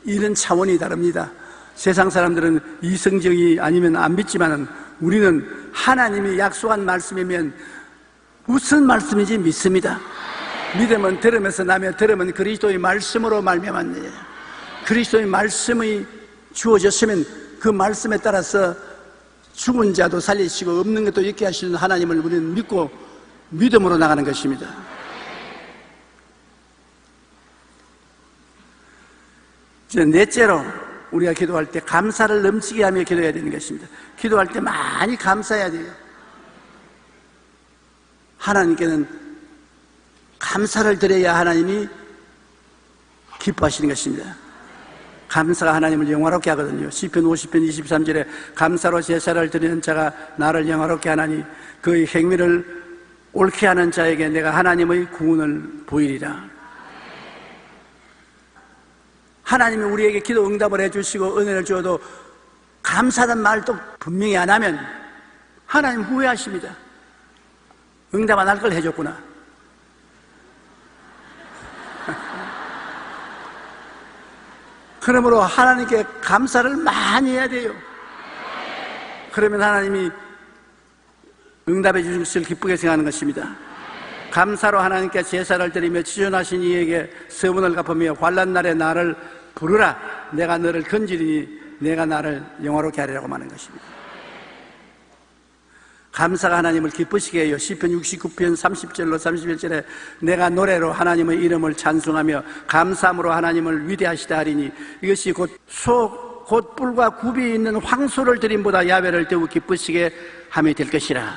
이런 차원이 다릅니다. 세상 사람들은 이성적이 아니면 안 믿지만 우리는 하나님이 약속한 말씀이면 무슨 말씀인지 믿습니다. 믿음은 들으면서 나며 들으면 그리스도의 말씀으로 말미암았느니라. 그리스도의 말씀이 주어졌으면 그 말씀에 따라서 죽은 자도 살리시고 없는 것도 있게 하시는 하나님을 우리는 믿고 믿음으로 나가는 것입니다. 이제 넷째로 우리가 기도할 때 감사를 넘치게 하며 기도해야 되는 것입니다. 기도할 때 많이 감사해야 돼요. 하나님께는 감사를 드려야 하나님이 기뻐하시는 것입니다. 감사가 하나님을 영화롭게 하거든요. 시편 50편 23절에 감사로 제사를 드리는 자가 나를 영화롭게 하나니 그의 행위를 옳게 하는 자에게 내가 하나님의 구원을 보이리라. 하나님이 우리에게 기도 응답을 해주시고 은혜를 주어도 감사하다는 말도 분명히 안 하면 하나님 후회하십니다. 응답 안 할 걸 해줬구나. 그러므로 하나님께 감사를 많이 해야 돼요. 그러면 하나님이 응답해 주신 것을 기쁘게 생각하는 것입니다. 감사로 하나님께 제사를 드리며 지존하신 이에게 서문을 갚으며 환난 날에 나를 부르라. 내가 너를 건지리니 내가 나를 영화롭게 하리라고 말하는 것입니다. 감사가 하나님을 기쁘시게 해요. 시편 69편 30절로 31절에 내가 노래로 하나님의 이름을 찬송하며 감사함으로 하나님을 위대하시다 하리니 이것이 곧 뿔과 굽이 있는 황소를 드림보다 야훼를 더욱 기쁘시게 함이 될 것이라.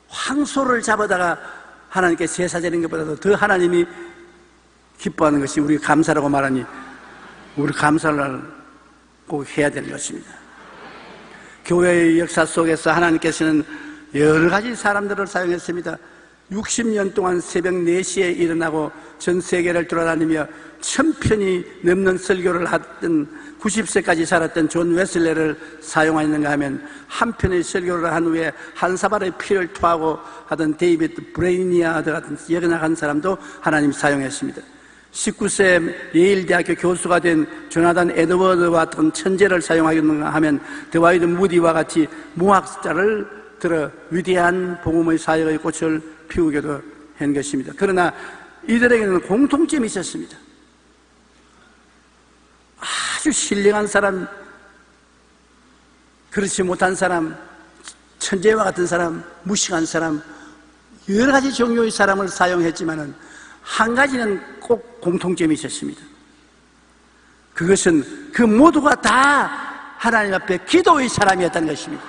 황소를 잡아다가 하나님께 제사 드리는 것보다도 더 하나님이 기뻐하는 것이 우리 감사라고 말하니 우리 감사를 꼭 해야 되는 것입니다. 교회의 역사 속에서 하나님께서는 여러 가지 사람들을 사용했습니다. 60년 동안 새벽 4시에 일어나고 전 세계를 돌아다니며 1000편이 넘는 설교를 하던 90세까지 살았던 존 웨슬레를 사용하였는가 하면 한 편의 설교를 한 후에 한 사발의 피를 토하고 하던 데이비드 브레이니아드 같은 여간한 사람도 하나님 사용했습니다. 19세 예일대학교 교수가 된 조나단 에드워드와 같은 천재를 사용하였는가 하면 드와이드 무디와 같이 무학자를 들어 위대한 복음의 사역의 꽃을 피우기도 한 것입니다. 그러나 이들에게는 공통점이 있었습니다. 아주 신령한 사람, 그렇지 못한 사람, 천재와 같은 사람, 무식한 사람, 여러 가지 종류의 사람을 사용했지만은 한 가지는 꼭 공통점이 있었습니다. 그것은 그 모두가 다 하나님 앞에 기도의 사람이었다는 것입니다.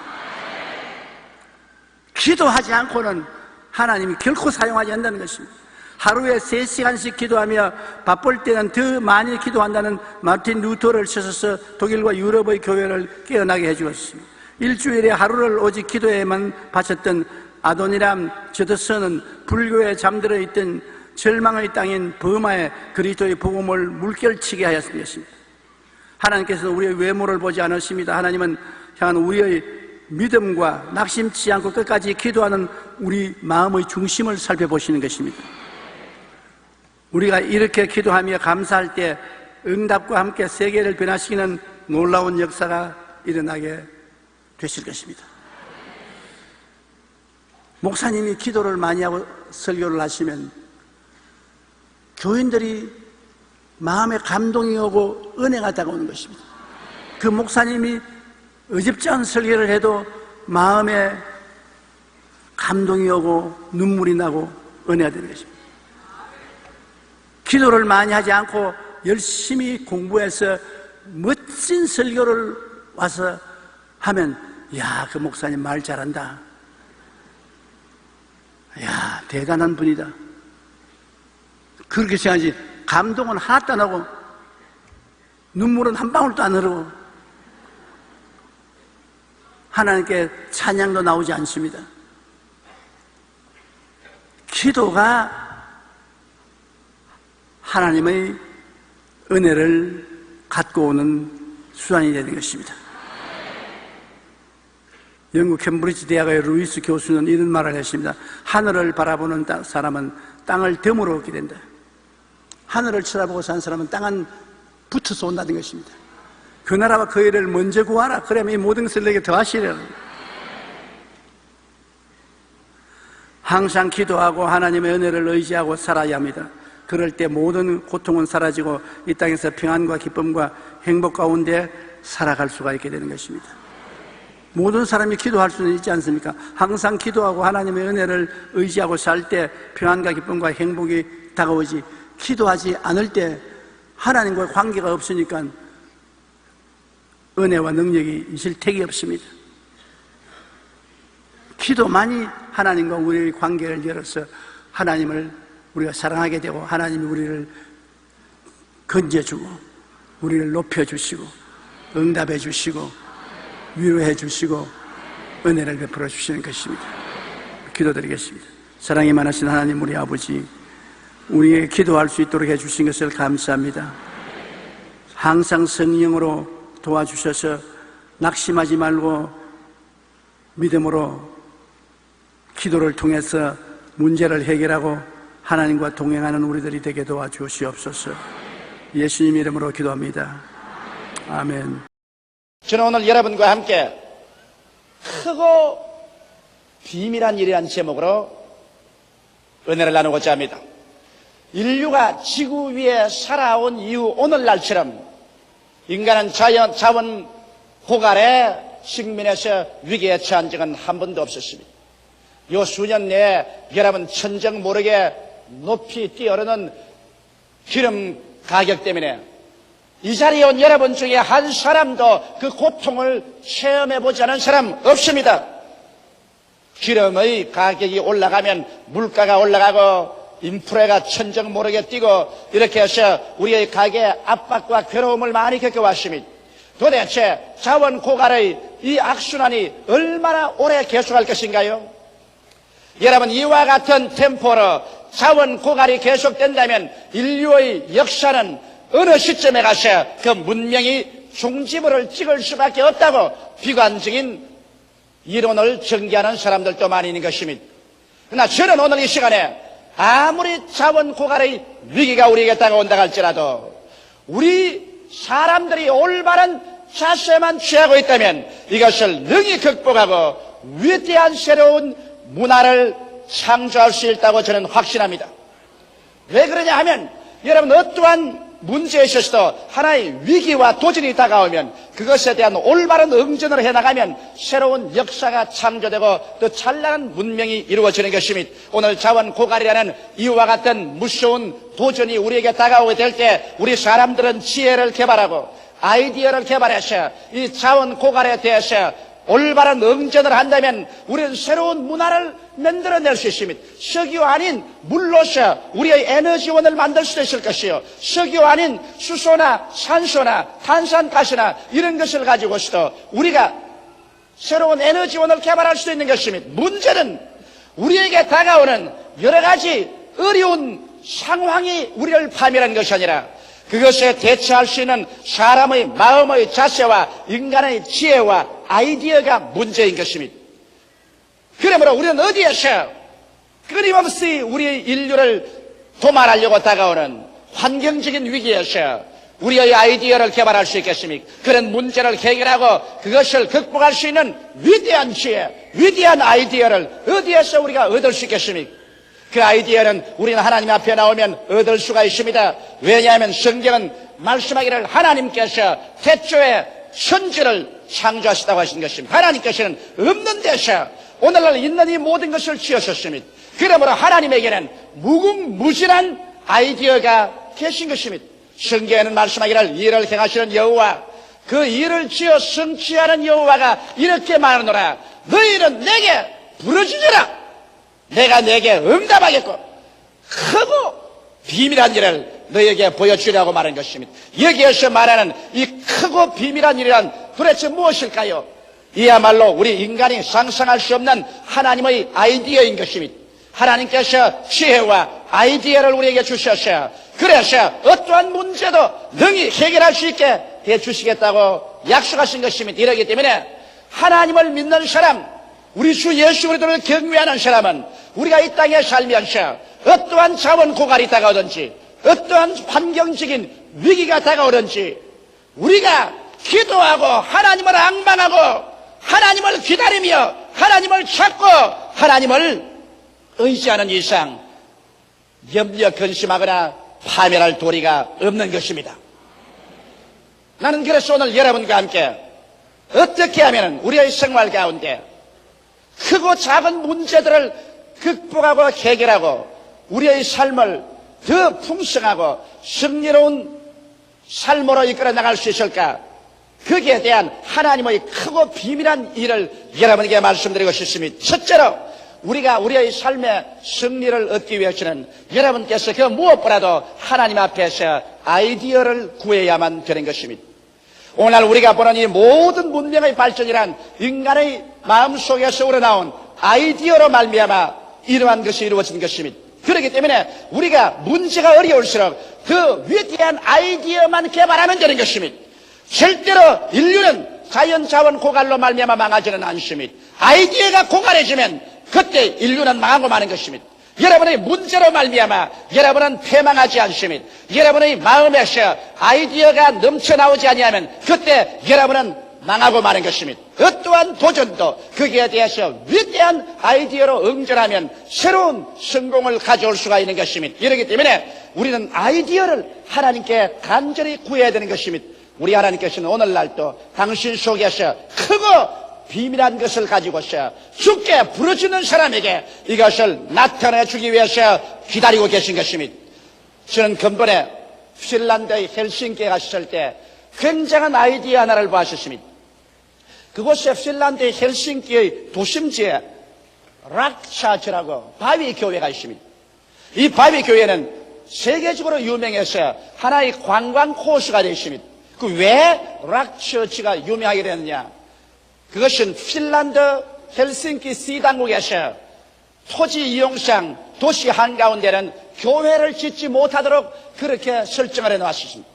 기도하지 않고는 하나님이 결코 사용하지 않는다는 것입니다. 하루에 3시간씩 기도하며 바쁠 때는 더 많이 기도한다는 마틴 루터를 쓰셔서 독일과 유럽의 교회를 깨어나게 해주었습니다. 일주일에 하루를 오직 기도에만 바쳤던 아도니람 저더스는 불교에 잠들어 있던 절망의 땅인 버마에 그리스도의 복음을 물결치게 하였습니다. 하나님께서는 우리의 외모를 보지 않으십니다. 하나님은 향한 우리의 믿음과 낙심치 않고 끝까지 기도하는 우리 마음의 중심을 살펴보시는 것입니다. 우리가 이렇게 기도하며 감사할 때 응답과 함께 세계를 변화시키는 놀라운 역사가 일어나게 되실 것입니다. 목사님이 기도를 많이 하고 설교를 하시면 교인들이 마음에 감동이 오고 은혜가 다가오는 것입니다. 그 목사님이 어줍지 설교를 해도 마음에 감동이 오고 눈물이 나고 은혜가 되는 것입니다. 기도를 많이 하지 않고 열심히 공부해서 멋진 설교를 와서 하면 야, 그 목사님 말 잘한다. 야, 대단한 분이다. 그렇게 생각하지 감동은 하나도 안 하고 눈물은 한 방울도 안 흐르고 하나님께 찬양도 나오지 않습니다. 기도가 하나님의 은혜를 갖고 오는 수단이 되는 것입니다. 영국 캠브리지 대학의 루이스 교수는 이런 말을 했습니다. 하늘을 바라보는 사람은 땅을 덤으로 얻게 된다. 하늘을 쳐다보고 사는 사람은 땅은 붙어서 온다는 것입니다. 그 나라와 그 일을 먼저 구하라. 그러면 이 모든 것을 내게 더하시리라. 항상 기도하고 하나님의 은혜를 의지하고 살아야 합니다. 그럴 때 모든 고통은 사라지고 이 땅에서 평안과 기쁨과 행복 가운데 살아갈 수가 있게 되는 것입니다. 모든 사람이 기도할 수는 있지 않습니까? 항상 기도하고 하나님의 은혜를 의지하고 살 때 평안과 기쁨과 행복이 다가오지, 기도하지 않을 때 하나님과의 관계가 없으니까 은혜와 능력이 있을 택이 없습니다. 기도만이 하나님과 우리의 관계를 열어서 하나님을 우리가 사랑하게 되고 하나님이 우리를 건져주고 우리를 높여주시고 응답해 주시고 위로해 주시고 은혜를 베풀어 주시는 것입니다. 기도드리겠습니다. 사랑이 많으신 하나님 우리 아버지, 우리에게 기도할 수 있도록 해주신 것을 감사합니다. 항상 성령으로 도와주셔서 낙심하지 말고 믿음으로 기도를 통해서 문제를 해결하고 하나님과 동행하는 우리들이 되게 도와주시옵소서. 예수님 이름으로 기도합니다. 아멘. 저는 오늘 여러분과 함께 크고 비밀한 일이라는 제목으로 은혜를 나누고자 합니다. 인류가 지구 위에 살아온 이후 오늘날처럼 인간은 자원 고갈에 직면해서 위기에 처한 적은 한 번도 없었습니다. 요 수년 내에 여러분 천정 모르게 높이 뛰어오르는 기름 가격 때문에 이 자리에 온 여러분 중에 한 사람도 그 고통을 체험해보지 않은 사람 없습니다. 기름의 가격이 올라가면 물가가 올라가고 인프레가 천정 모르게 뛰고 이렇게 해서 우리의 가게에 압박과 괴로움을 많이 겪어왔습니다. 도대체 자원 고갈의 이 악순환이 얼마나 오래 계속할 것인가요? 여러분, 이와 같은 템포로 자원 고갈이 계속된다면 인류의 역사는 어느 시점에 가서 그 문명이 종지부를 찍을 수밖에 없다고 비관적인 이론을 전개하는 사람들도 많이 있는 것입니다. 그러나 저는 오늘 이 시간에 아무리 자원 고갈의 위기가 우리에게 다가온다 할지라도 우리 사람들이 올바른 자세만 취하고 있다면 이것을 능히 극복하고 위대한 새로운 문화를 창조할 수 있다고 저는 확신합니다. 왜 그러냐 하면 여러분, 어떠한 문제에 있어서도 하나의 위기와 도전이 다가오면 그것에 대한 올바른 응전을 해나가면 새로운 역사가 창조되고 또 찬란한 문명이 이루어지는 것입니다. 오늘 자원 고갈이라는 이와 같은 무서운 도전이 우리에게 다가오게 될 때 우리 사람들은 지혜를 개발하고 아이디어를 개발해서 이 자원 고갈에 대해서 올바른 응전을 한다면 우리는 새로운 문화를 만들어낼 수 있습니다. 석유 아닌 물로서 우리의 에너지원을 만들 수도 있을 것이요, 석유 아닌 수소나 산소나 탄산가스나 이런 것을 가지고서도 우리가 새로운 에너지원을 개발할 수 있는 것입니다. 문제는 우리에게 다가오는 여러 가지 어려운 상황이 우리를 파멸하는 것이 아니라 그것에 대처할 수 있는 사람의 마음의 자세와 인간의 지혜와 아이디어가 문제인 것입니다. 그러므로 우리는 어디에서 끊임없이 우리의 인류를 도말하려고 다가오는 환경적인 위기에서 우리의 아이디어를 개발할 수 있겠습니까? 그런 문제를 해결하고 그것을 극복할 수 있는 위대한 지혜, 위대한 아이디어를 어디에서 우리가 얻을 수 있겠습니까? 그 아이디어는 우리는 하나님 앞에 나오면 얻을 수가 있습니다. 왜냐하면 성경은 말씀하기를 하나님께서 태초에 천지를 창조하시다고 하신 것입니다. 하나님께서는 없는 데서 오늘날 있는 이 모든 것을 지으셨습니다. 그러므로 하나님에게는 무궁무진한 아이디어가 계신 것입니다. 성경에는 말씀하기를 일을 행하시는 여호와, 그 일을 지어 성취하는 여호와가 이렇게 말하노라. 너희는 내게 부르짖으라. 내가 내게 응답하겠고 크고 비밀한 일을 너에게 보여주려고 말한 것입니다. 여기에서 말하는 이 크고 비밀한 일이란 도대체 무엇일까요? 이야말로 우리 인간이 상상할 수 없는 하나님의 아이디어인 것입니다. 하나님께서 지혜와 아이디어를 우리에게 주셨어요. 그래서 어떠한 문제도 능히 해결할 수 있게 해주시겠다고 약속하신 것입니다. 이러기 때문에 하나님을 믿는 사람, 우리 주 예수 그리스도를 경외하는 사람은 우리가 이 땅에 살면서 어떠한 자원 고갈이 다가오든지 어떠한 환경적인 위기가 다가오든지 우리가 기도하고 하나님을 앙망하고 하나님을 기다리며 하나님을 찾고 하나님을 의지하는 이상 염려 근심하거나 파멸할 도리가 없는 것입니다. 나는 그래서 오늘 여러분과 함께 어떻게 하면 우리의 생활 가운데 크고 작은 문제들을 극복하고 해결하고 우리의 삶을 더 풍성하고 승리로운 삶으로 이끌어 나갈 수 있을까? 거기에 대한 하나님의 크고 비밀한 일을 여러분에게 말씀드리고 싶습니다. 첫째로 우리가 우리의 삶의 승리를 얻기 위해서는 여러분께서 그 무엇보다도 하나님 앞에서 아이디어를 구해야만 되는 것입니다. 오늘 우리가 보는 이 모든 문명의 발전이란 인간의 마음속에서 우러나온 아이디어로 말미암아 이러한 것이 이루어진 것입니다. 그렇기 때문에 우리가 문제가 어려울수록 그 위대한 아이디어만 개발하면 되는 것입니다. 절대로 인류는 자연자원 고갈로 말미암아 망하지는 않습니다. 아이디어가 고갈해지면 그때 인류는 망하고 마는 것입니다. 여러분의 문제로 말미암아 여러분은 패망하지 않습니다. 여러분의 마음에서 아이디어가 넘쳐나오지 아니하면 그때 여러분은 망하고 마는 것입니다. 어떠한 도전도 거기에 대해서 위대한 아이디어로 응전하면 새로운 성공을 가져올 수가 있는 것입니다. 이렇기 때문에 우리는 아이디어를 하나님께 간절히 구해야 되는 것입니다. 우리 하나님께서는 오늘날도 당신 속에서 크고 비밀한 것을 가지고서 주께 부르짖는 사람에게 이것을 나타내 주기 위해서 기다리고 계신 것입니다. 저는 근본에 핀란드의 헬싱키에 갔을 때 굉장한 아이디어 하나를 보았습니다. 그곳에 핀란드의 헬싱키의 도심지에 락차츠라고 바위 교회가 있습니다. 이 바위 교회는 세계적으로 유명해서 하나의 관광 코스가 되어 있습니다. 그 왜 락처치가 유명하게 됐느냐? 그것은 핀란드 헬싱키 시당국에서 토지 이용상 도시 한가운데는 교회를 짓지 못하도록 그렇게 설정을 해놓았습니다.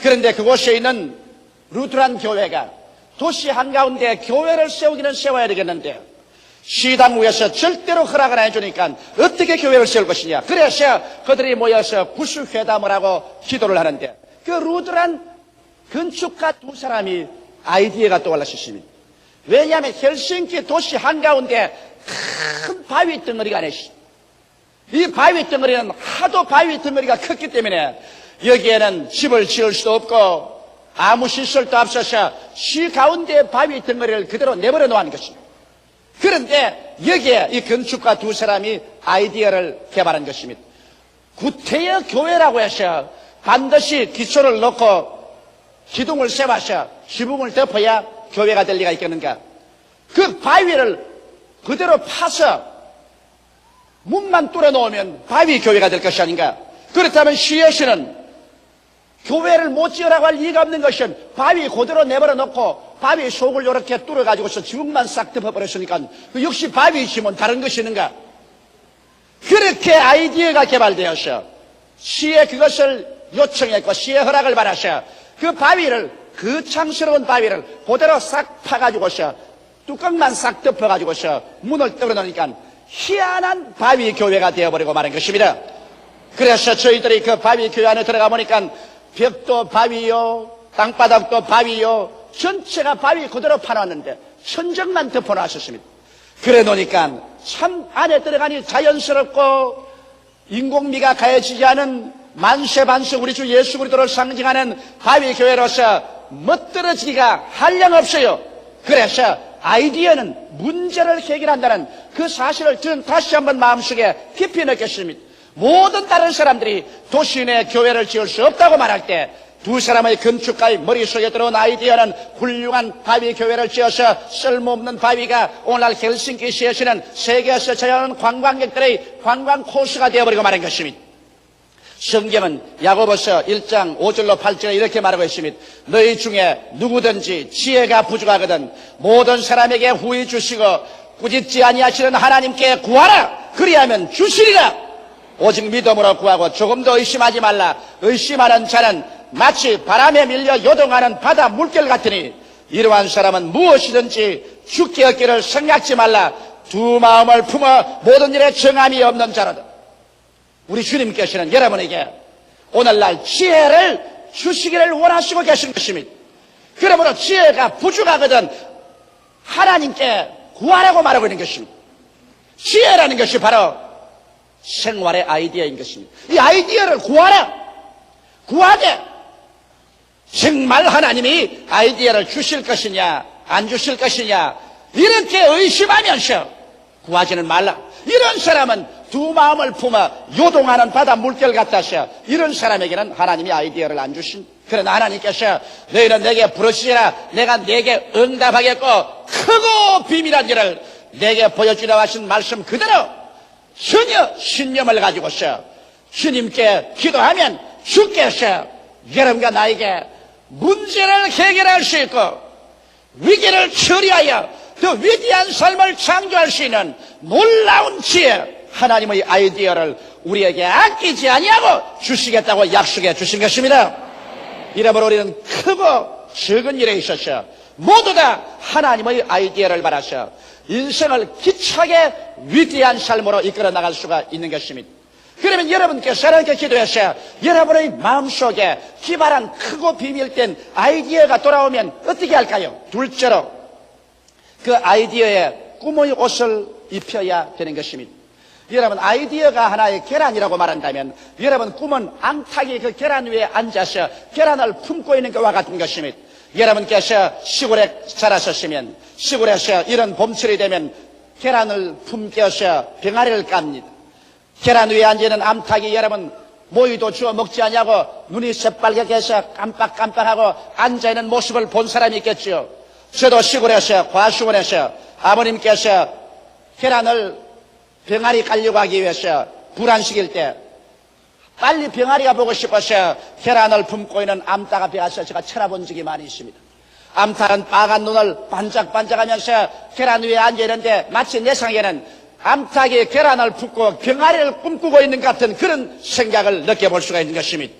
그런데 그곳에 있는 루트란 교회가 도시 한가운데 교회를 세우기는 세워야 되겠는데 시당국에서 절대로 허락을 안 해주니까 어떻게 교회를 세울 것이냐. 그래서 그들이 모여서 구술회담을 하고 기도를 하는데 그 루트란 건축가 두 사람이 아이디어가 떠올랐습니다. 왜냐하면 헬싱키 도시 한가운데 큰 바위 덩어리가 있습니다. 이 바위 덩어리는 하도 바위 덩어리가 컸기 때문에 여기에는 집을 지을 수도 없고 아무 시설도 없어서 시 가운데 바위 덩어리를 그대로 내버려 놓은 것입니다. 그런데 여기에 이 건축가 두 사람이 아이디어를 개발한 것입니다. 구태여 교회라고 해서 반드시 기초를 넣고 기둥을 세워서 지붕을 덮어야 교회가 될 리가 있겠는가? 그 바위를 그대로 파서 문만 뚫어 놓으면 바위 교회가 될 것이 아닌가? 그렇다면 시에서는 교회를 못 지으라고 할 이유가 없는 것은 바위 그대로 내버려 놓고 바위 속을 이렇게 뚫어 가지고서 지붕만 싹 덮어버렸으니까 그 역시 바위 지면 다른 것이 있는가? 그렇게 아이디어가 개발되어서 시에 그것을 요청했고 시에 허락을 받아서 그 바위를, 그 창스러운 바위를 그대로 싹 파가지고서 뚜껑만 싹 덮어가지고서 문을 뚫어놓으니까 희한한 바위 교회가 되어버리고 마는 것입니다. 그래서 저희들이 그 바위 교회 안에 들어가 보니까 벽도 바위요, 땅바닥도 바위요, 전체가 바위 그대로 파놨는데 천정만 덮어놨었습니다. 그래 놓으니까 참 안에 들어가니 자연스럽고 인공미가 가해지지 않은 만세반석 우리 주 예수 그리스도를 상징하는 바위 교회로서 멋들어지기가 한량없어요. 그래서 아이디어는 문제를 해결한다는 그 사실을 저는 다시 한번 마음속에 깊이 느꼈습니다. 모든 다른 사람들이 도시 내 교회를 지을 수 없다고 말할 때 두 사람의 건축가의 머릿속에 들어온 아이디어는 훌륭한 바위 교회를 지어서 쓸모없는 바위가 오늘날 헬싱키시에서는 세계에서 찾아오는 관광객들의 관광 코스가 되어버리고 말한 것입니다. 성경은 야고보서 1장 5절로 8절에 이렇게 말하고 있습니다. 너희 중에 누구든지 지혜가 부족하거든 모든 사람에게 후히 주시고 꾸짖지 아니하시는 하나님께 구하라. 그리하면 주시리라. 오직 믿음으로 구하고 조금도 의심하지 말라. 의심하는 자는 마치 바람에 밀려 요동하는 바다 물결 같으니 이러한 사람은 무엇이든지 죽게 얻기를 생각지 말라. 두 마음을 품어 모든 일에 정함이 없는 자로다. 우리 주님께서는 여러분에게 오늘날 지혜를 주시기를 원하시고 계신 것입니다. 그러므로 지혜가 부족하거든 하나님께 구하라고 말하고 있는 것입니다. 지혜라는 것이 바로 생활의 아이디어인 것입니다. 이 아이디어를 구하라. 구하되 정말 하나님이 아이디어를 주실 것이냐 안 주실 것이냐 이렇게 의심하면서 구하지는 말라. 이런 사람은 두 마음을 품어 요동하는 바다 물결 같아서 이런 사람에게는 하나님이 아이디어를 안 주신. 그러나 하나님께서 너희는 내게 부르시라. 내가 내게 응답하겠고 크고 비밀한 일을 내게 보여주려 하신 말씀 그대로 전혀 신념을 가지고서 주님께 기도하면 주께서 여러분과 나에게 문제를 해결할 수 있고 위기를 처리하여 더 위대한 삶을 창조할 수 있는 놀라운 지혜, 하나님의 아이디어를 우리에게 아끼지 아니하고 주시겠다고 약속해 주신 것입니다. 이러므로 우리는 크고 적은 일에 있어서 모두 다 하나님의 아이디어를 받아서 인생을 기차게 위대한 삶으로 이끌어 나갈 수가 있는 것입니다. 그러면 여러분께서 하나님께 기도해서 여러분의 마음속에 기발한 크고 비밀된 아이디어가 돌아오면 어떻게 할까요? 둘째로 그 아이디어에 꿈의 옷을 입혀야 되는 것입니다. 여러분 아이디어가 하나의 계란이라고 말한다면 여러분 꿈은 앙탁이 그 계란 위에 앉아서 계란을 품고 있는 것과 같은 것입니다. 여러분께서 시골에 자라셨으면 시골에서 이런 봄철이 되면 계란을 품겨서 병아리를 깝니다. 계란 위에 앉아있는 암탉이 여러분 모이도 주워 먹지 않냐고 눈이 새빨갛게 해서 깜빡깜빡하고 앉아있는 모습을 본 사람이 있겠죠. 저도 시골에서 과수원에서 아버님께서 계란을 병아리 깔려고 하기 위해서 불안식일 때 빨리 병아리가 보고 싶어서 계란을 품고 있는 암탉 앞에 가서 제가 쳐다본 적이 많이 있습니다. 암탉은 빨간 눈을 반짝반짝하면서 계란 위에 앉아있는데 마치 내 생각에는 암탉이 계란을 품고 병아리를 꿈꾸고 있는 것 같은 그런 생각을 느껴볼 수가 있는 것입니다.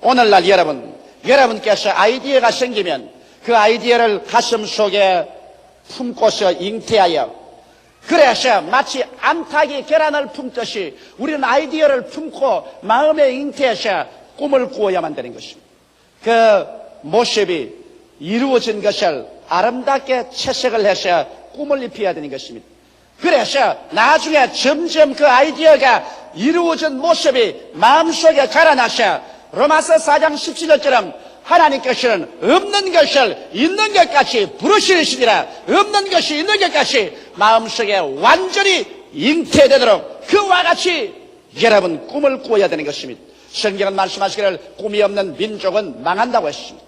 오늘날 여러분께서 아이디어가 생기면 그 아이디어를 가슴 속에 품고서 잉태하여 그래서 마치 암탉이 계란을 품듯이 우리는 아이디어를 품고 마음에 잉태해서 꿈을 꾸어야만 되는 것입니다. 그 모습이 이루어진 것을 아름답게 채색을 해서 꿈을 입혀야 되는 것입니다. 그래서 나중에 점점 그 아이디어가 이루어진 모습이 마음속에 자라나서 로마서 4장 17절처럼 하나님께서는 없는 것을 있는 것 같이 부르시니라. 없는 것이 있는 것 같이 마음속에 완전히 잉태되도록 그와 같이 여러분 꿈을 꾸어야 되는 것입니다. 성경은 말씀하시기를 꿈이 없는 민족은 망한다고 했습니다.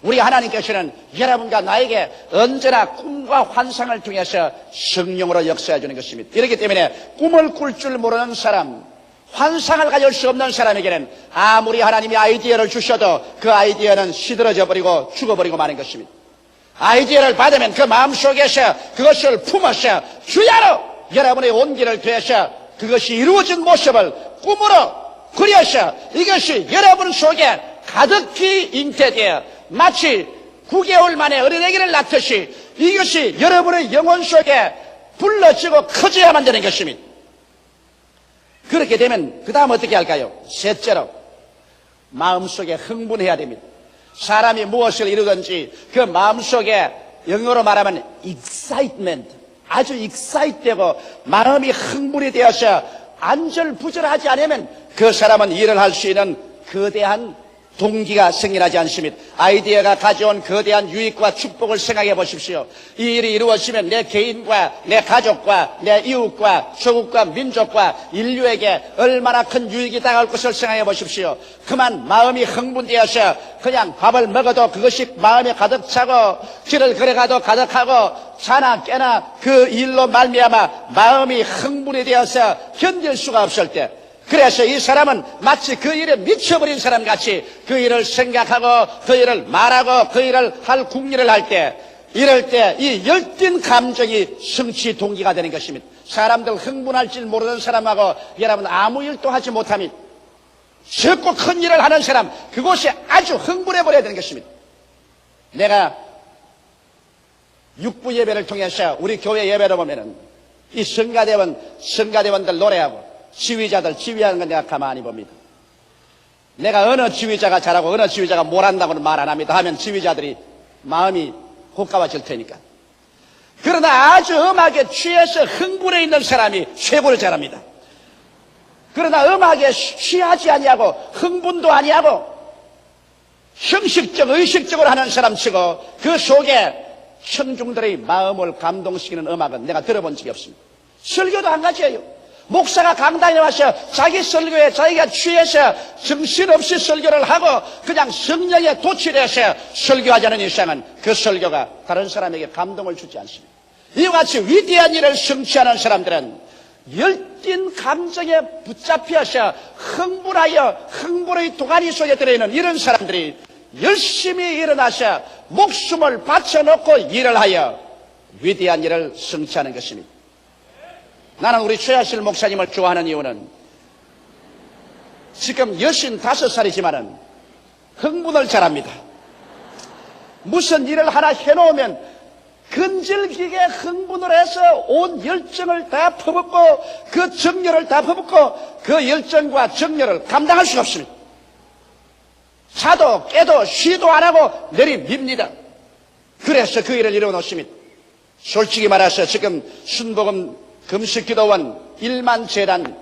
우리 하나님께서는 여러분과 나에게 언제나 꿈과 환상을 통해서 성령으로 역사해 주는 것입니다. 이렇기 때문에 꿈을 꿀 줄 모르는 사람, 환상을 가질 수 없는 사람에게는 아무리 하나님이 아이디어를 주셔도 그 아이디어는 시들어져 버리고 죽어버리고 마는 것입니다. 아이디어를 받으면 그 마음속에서 그것을 품어서 주야로 여러분의 온기를 더해서 그것이 이루어진 모습을 꿈으로 그려서 이것이 여러분 속에 가득히 잉태되어 마치 9개월 만에 어린애기를 낳듯이 이것이 여러분의 영혼 속에 불러지고 커져야만 되는 것입니다. 그렇게 되면 그 다음 어떻게 할까요? 셋째로 마음속에 흥분해야 됩니다. 사람이 무엇을 이루든지 그 마음속에 영어로 말하면 excitement, 아주 excite되고 마음이 흥분이 되어서 안절부절하지 않으면 그 사람은 일을 할 수 있는 거대한 동기가 생겨나지 않습니다. 아이디어가 가져온 거대한 유익과 축복을 생각해 보십시오. 이 일이 이루어지면 내 개인과 내 가족과 내 이웃과 조국과 민족과 인류에게 얼마나 큰 유익이 당할 것을 생각해 보십시오. 그만 마음이 흥분되어서 그냥 밥을 먹어도 그것이 마음에 가득 차고 길을 걸어가도 가득하고 자나 깨나 그 일로 말미암아 마음이 흥분이 되어서 견딜 수가 없을 때, 그래서 이 사람은 마치 그 일에 미쳐버린 사람 같이 그 일을 생각하고 그 일을 말하고 그 일을 할 궁리를 할 때, 이럴 때 이 열띤 감정이 성취 동기가 되는 것입니다. 사람들 흥분할 줄 모르는 사람하고 여러분 아무 일도 하지 못합니다. 적고 큰 일을 하는 사람, 그곳이 아주 흥분해버려야 되는 것입니다. 내가 육부 예배를 통해서 우리 교회 예배를 보면은 이 성가대원들 노래하고 지휘자들 지휘하는 건 내가 가만히 봅니다. 내가 어느 지휘자가 잘하고 어느 지휘자가 못한다고는 말 안 합니다. 하면 지휘자들이 마음이 호가워질 테니까. 그러나 아주 음악에 취해서 흥분해 있는 사람이 최고를 잘합니다. 그러나 음악에 취하지 아니하고 흥분도 아니하고 형식적 의식적으로 하는 사람치고 그 속에 청중들의 마음을 감동시키는 음악은 내가 들어본 적이 없습니다. 설교도 한 가지예요. 목사가 강단에 와서 자기 설교에 자기가 취해서 정신없이 설교를 하고 그냥 성령에 도취돼서 설교하자는 이상은 그 설교가 다른 사람에게 감동을 주지 않습니다. 이와 같이 위대한 일을 성취하는 사람들은 열띤 감정에 붙잡혀서 흥분하여 흥분의 도가니 속에 들어있는 이런 사람들이 열심히 일어나서 목숨을 바쳐놓고 일을 하여 위대한 일을 성취하는 것입니다. 나는 우리 최하실 목사님을 좋아하는 이유는 지금 65살이지만은 흥분을 잘합니다. 무슨 일을 하나 해놓으면 근질기게 흥분을 해서 온 열정을 다 퍼붓고 그 정열을 다 퍼붓고 그 열정과 정열을 감당할 수가 없습니다. 자도 깨도 쉬도 안 하고 내리밉니다. 그래서 그 일을 이뤄놓습니다. 솔직히 말해서 지금 순복음 금식기도원 1만 재단,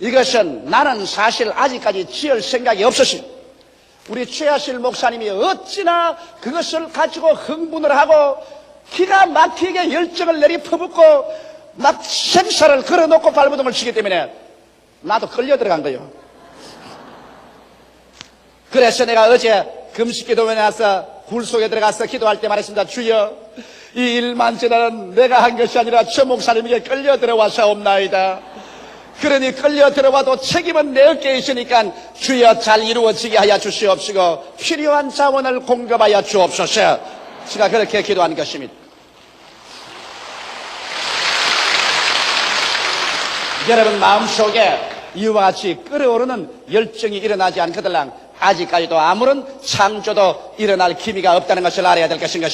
이것은 나는 사실 아직까지 지을 생각이 없었습니다. 우리 최하실 목사님이 어찌나 그것을 가지고 흥분을 하고 기가 막히게 열정을 내리퍼붓고 막 생사를 걸어놓고 발버둥을 치기 때문에 나도 끌려 들어간 거예요. 그래서 내가 어제 금식기도원에 와서 굴 속에 들어가서 기도할 때 말했습니다. 주여, 이 1만 재단은 내가 한 것이 아니라 저 목사님에게 끌려 들어와서 옵나이다. 그러니 끌려 들어와도 책임은 내 어깨에 있으니까 주여 잘 이루어지게 하여 주시옵시고 필요한 자원을 공급하여 주옵소서. 제가 그렇게 기도한 것입니다. 여러분 마음속에 이와 같이 끓어오르는 열정이 일어나지 않거들랑 아직까지도 아무런 창조도 일어날 기미가 없다는 것을 알아야 될 것입니다.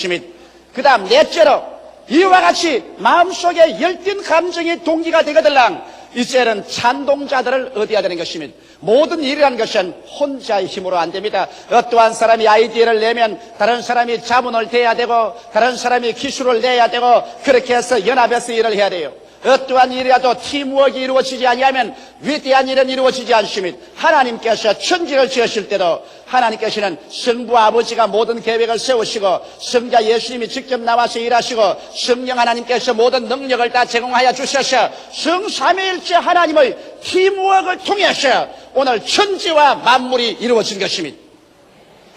그 다음 넷째로 이와 같이 마음속에 열띤 감정이 동기가 되거들랑 이제는 찬동자들을 얻어야 되는 것입니다. 모든 일이라는 것은 혼자의 힘으로 안 됩니다. 어떠한 사람이 아이디어를 내면 다른 사람이 자문을 대야 되고 다른 사람이 기술을 내야 되고 그렇게 해서 연합해서 일을 해야 돼요. 어떠한 일이라도 팀워크가 이루어지지 아니하면 위대한 일은 이루어지지 않습니다. 하나님께서 천지를 지으실 때도 하나님께서는 성부 아버지가 모든 계획을 세우시고 성자 예수님이 직접 나와서 일하시고 성령 하나님께서 모든 능력을 다 제공하여 주셔서 성삼위일체 하나님의 팀워크를 통해서 오늘 천지와 만물이 이루어진 것입니다.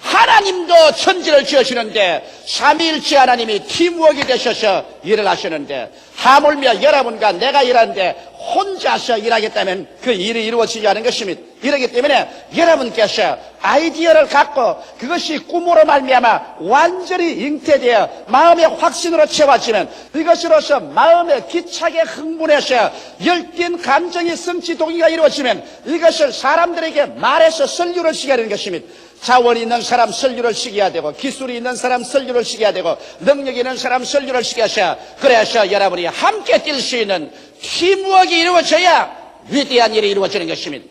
하나님도 천지를 지으시는데 삼위일체 하나님이 팀워크가 되셔서 일을 하시는데 하물며 여러분과 내가 일하는데 혼자서 일하겠다면 그 일이 이루어지지 않은 것입니다. 이러기 때문에 여러분께서 아이디어를 갖고 그것이 꿈으로 말미암아 완전히 잉태되어 마음의 확신으로 채워지면 이것으로서 마음에 기차게 흥분해서 열띤 감정의 성취 동기가 이루어지면 이것을 사람들에게 말해서 설교를 시켜야 하는 것입니다. 자원이 있는 사람 설교를 시켜야 되고 기술이 있는 사람 설교를 시켜야 되고 능력이 있는 사람 설교를 시켜서 그래서 여러분이 함께 뛸 수 있는 팀워크가 이루어져야 위대한 일이 이루어지는 것입니다.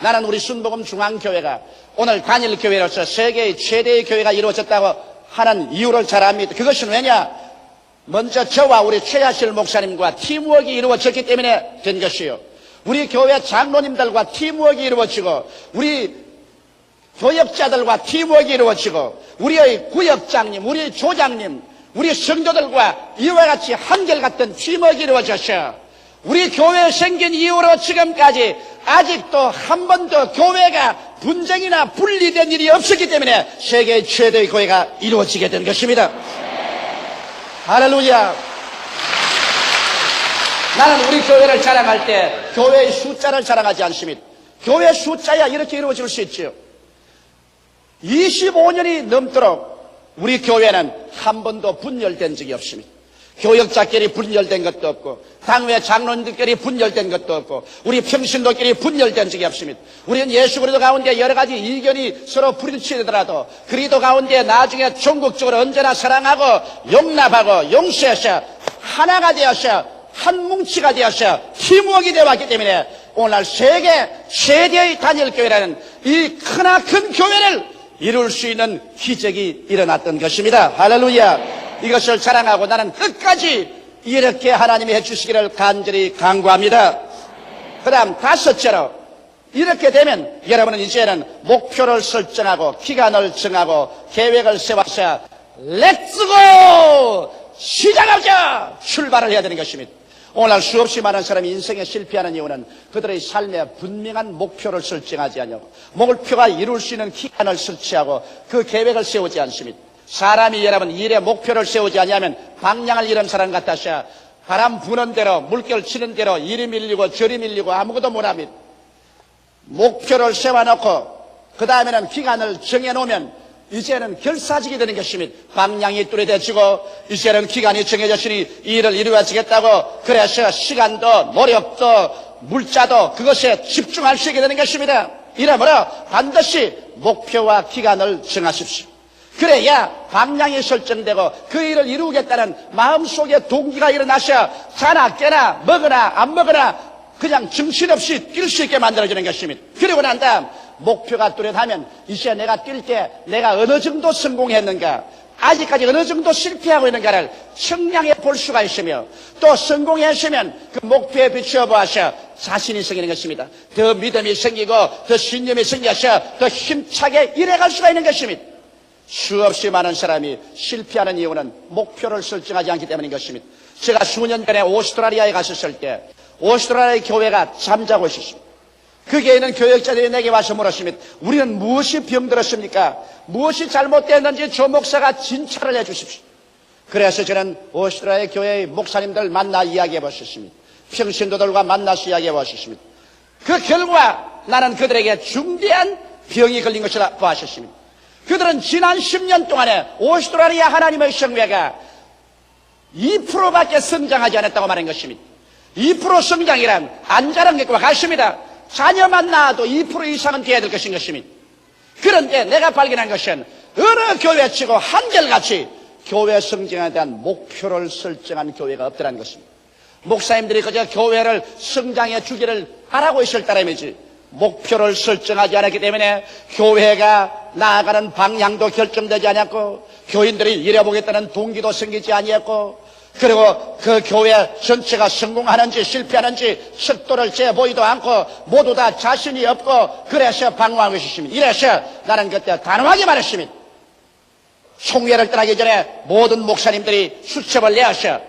나는 우리 순복음 중앙교회가 오늘 단일교회로서 세계의 최대의 교회가 이루어졌다고 하는 이유를 잘 압니다. 그것은 왜냐? 먼저 저와 우리 최하실 목사님과 팀워크가 이루어졌기 때문에 된 것이요. 우리 교회 장로님들과 팀워크가 이루어지고 우리 교역자들과 팀워크가 이루어지고 우리의 구역장님, 우리의 조장님, 우리 성도들과 이와 같이 한결같은 팀워크가 이루어져서 우리 교회 생긴 이후로 지금까지 아직도 한 번도 교회가 분쟁이나 분리된 일이 없었기 때문에 세계 최대의 교회가 이루어지게 된 것입니다. 할렐루야. 나는 우리 교회를 자랑할 때 교회의 숫자를 자랑하지 않습니다. 교회 숫자야 이렇게 이루어질 수 있죠. 25년이 넘도록 우리 교회는 한 번도 분열된 적이 없습니다. 교역자끼리 분열된 것도 없고 당회 장로님들끼리 분열된 것도 없고 우리 평신도끼리 분열된 적이 없습니다. 우리는 예수 그리스도 가운데 여러 가지 이견이 서로 부딪히더라도 그리스도 가운데 나중에 전국적으로 언제나 사랑하고 용납하고 용서해서 하나가 되어서 한 뭉치가 되어서 팀워크가 되어왔기 때문에 오늘날 세계 최대의 단일교회라는 이 크나큰 교회를 이룰 수 있는 기적이 일어났던 것입니다. 할렐루야. 이것을 자랑하고 나는 끝까지 이렇게 하나님이 해주시기를 간절히 간구합니다. 그 다음 다섯째로 이렇게 되면 여러분은 이제는 목표를 설정하고 기간을 정하고 계획을 세워서 렛츠고 시작하자 출발을 해야 되는 것입니다. 오늘날 수없이 많은 사람이 인생에 실패하는 이유는 그들의 삶에 분명한 목표를 설정하지 않냐고 목표가 이룰 수 있는 기간을 설치하고 그 계획을 세우지 않습니다. 사람이 여러분 일에 목표를 세우지 않으면 방향을 잃은 사람 같아서 바람 부는 대로 물결 치는 대로 이리 밀리고 저리 밀리고 아무것도 못합니다. 목표를 세워놓고 그 다음에는 기간을 정해놓으면 이제는 결사지게 되는 것입니다. 방향이 뚜렷해지고 이제는 기간이 정해졌으니 이 일을 이루어지겠다고 그래서 시간도 노력도 물자도 그것에 집중할 수 있게 되는 것입니다. 이러므로 반드시 목표와 기간을 정하십시오. 그래야 방향이 설정되고 그 일을 이루겠다는 마음속에 동기가 일어나셔 자나 깨나 먹으나 안 먹으나 그냥 정신없이 뛸 수 있게 만들어지는 것입니다. 그리고 난 다음 목표가 뚜렷하면 이제 내가 뛸 때 내가 어느 정도 성공했는가 아직까지 어느 정도 실패하고 있는가를 측량해 볼 수가 있으며 또 성공했으면 그 목표에 비추어 보아서 자신이 생기는 것입니다. 더 믿음이 생기고 더 신념이 생겨서 더 힘차게 일해갈 수가 있는 것입니다. 수없이 많은 사람이 실패하는 이유는 목표를 설정하지 않기 때문인 것입니다. 제가 수년 전에 오스트라리아에 갔었을 때 오스트라리아의 교회가 잠자고 있었습니다. 거기에 있는 교역자들이 내게 와서 물었습니다. 우리는 무엇이 병들었습니까? 무엇이 잘못됐는지 조 목사가 진찰을 해 주십시오. 그래서 저는 오스트라리아 교회의 목사님들 만나 이야기해 보셨습니다. 평신도들과 만나서 이야기해 보셨습니다. 그 결과 나는 그들에게 중대한 병이 걸린 것이라 보았습니다. 그들은 지난 10년 동안에 오스트라리아 하나님의 성회가 2%밖에 성장하지 않았다고 말한 것입니다. 2% 성장이란 안 자란 것과 같습니다. 자녀만 낳아도 2% 이상은 돼야 될 것인 것입니다. 그런데 내가 발견한 것은 어느 교회치고 한결같이 교회 성장에 대한 목표를 설정한 교회가 없더라는 것입니다. 목사님들이 그저 교회를 성장해 주기를 바라고 있을 따름이지 목표를 설정하지 않았기 때문에 교회가 나아가는 방향도 결정되지 않았고 교인들이 일해보겠다는 동기도 생기지 아니했고 그리고 그 교회 전체가 성공하는지 실패하는지 속도를 재보이도 않고 모두 다 자신이 없고 그래서 방황하고 계십니다. 이래서 나는 그때 단호하게 말했습니다. 총회를 떠나기 전에 모든 목사님들이 수첩을 내어서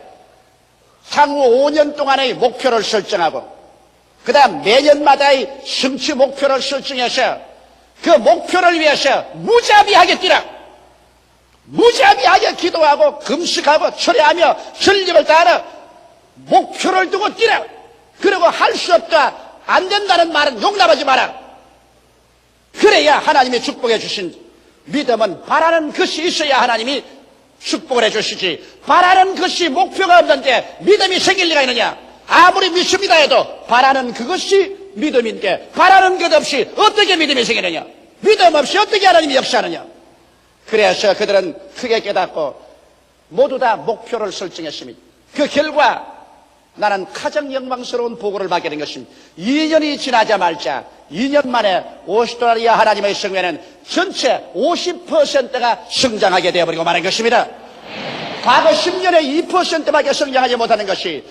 향후 5년 동안의 목표를 설정하고 그 다음 매년마다의 성취 목표를 설정해서 그 목표를 위해서 무자비하게 뛰라. 무자비하게 기도하고 금식하고 철회하며 전력을 다하라. 목표를 두고 뛰라. 그리고 할 수 없다, 안 된다는 말은 용납하지 마라. 그래야 하나님이 축복해 주신 믿음은 바라는 것이 있어야 하나님이 축복을 해 주시지. 바라는 것이 목표가 없는데 믿음이 생길 리가 있느냐. 아무리 믿습니다 해도 바라는 그것이 믿음인데 바라는 것 없이 어떻게 믿음이 생기느냐. 믿음 없이 어떻게 하나님이 역사하느냐. 그래서 그들은 크게 깨닫고 모두 다 목표를 설정했습니다. 그 결과 나는 가장 영광스러운 보고를 받게 된 것입니다. 2년이 지나자마자 2년 만에 오스트라리아 하나님의 성회는 전체 50%가 성장하게 되어버리고 마는 것입니다. 과거 10년에 2%밖에 성장하지 못하는 것이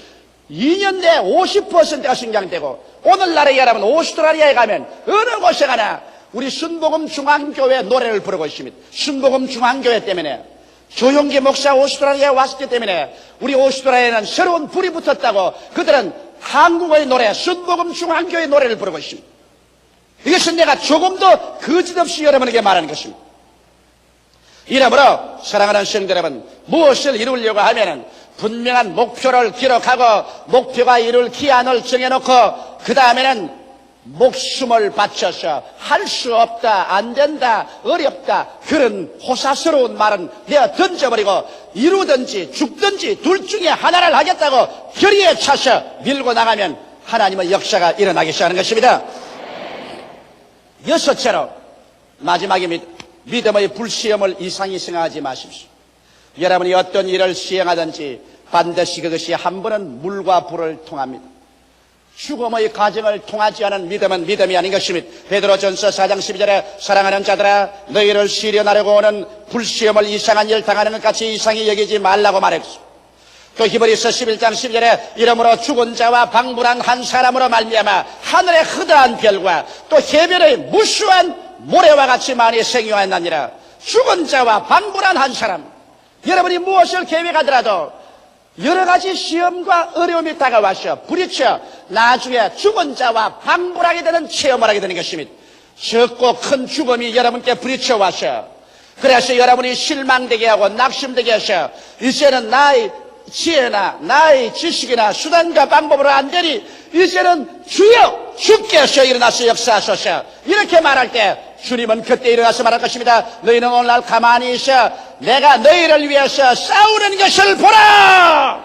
2년 내에 50%가 성장되고 오늘날에 여러분 오스트라리아에 가면 어느 곳에 가나 우리 순복음 중앙교회 노래를 부르고 있습니다. 순복음 중앙교회 때문에 조용기 목사 오스트라리아에 왔기 때문에 우리 오스트라리아에는 새로운 불이 붙었다고 그들은 한국어의 노래 순복음 중앙교회 노래를 부르고 있습니다. 이것은 내가 조금도 거짓없이 여러분에게 말하는 것입니다. 이러므로 사랑하는 성도 여러분, 무엇을 이루려고 하면은 분명한 목표를 기록하고 목표가 이룰 기한을 정해놓고 그 다음에는 목숨을 바쳐서 할 수 없다, 안 된다, 어렵다 그런 호사스러운 말은 내가 던져버리고 이루든지 죽든지 둘 중에 하나를 하겠다고 결의에 차서 밀고 나가면 하나님의 역사가 일어나기 시작하는 것입니다. 여섯째로 마지막입니다. 믿음의 불시험을 이상히 생각하지 마십시오. 여러분이 어떤 일을 시행하든지 반드시 그것이 한 번은 물과 불을 통합니다. 죽음의 과정을 통하지 않은 믿음은 믿음이 아닌 것입니다. 베드로전서 4장 12절에 사랑하는 자들아 너희를 시련하려고 오는 불시험을 이상한 일 당하는 것 같이 이상히 여기지 말라고 말했습니다. 또 히브리서 11장 12절에 이러므로 죽은 자와 방불한 한 사람으로 말미암아 하늘의 흐드한 별과 또 해변의 무수한 모래와 같이 많이 생겨났느니라. 죽은 자와 방불한 한 사람. 여러분이 무엇을 계획하더라도 여러 가지 시험과 어려움이 다가와서 부딪혀 나중에 죽은 자와 방불하게 되는 체험을 하게 되는 것입니다. 적고 큰 죽음이 여러분께 부딪혀 와서 그래서 여러분이 실망되게 하고 낙심되게 해서 이제는 나의 지혜나 나의 지식이나 수단과 방법으로 안 되니 이제는 주여 주께서 일어나서 역사하소서 이렇게 말할 때 주님은 그때 일어나서 말할 것입니다. 너희는 오늘날 가만히 있어 내가 너희를 위해서 싸우는 것을 보라.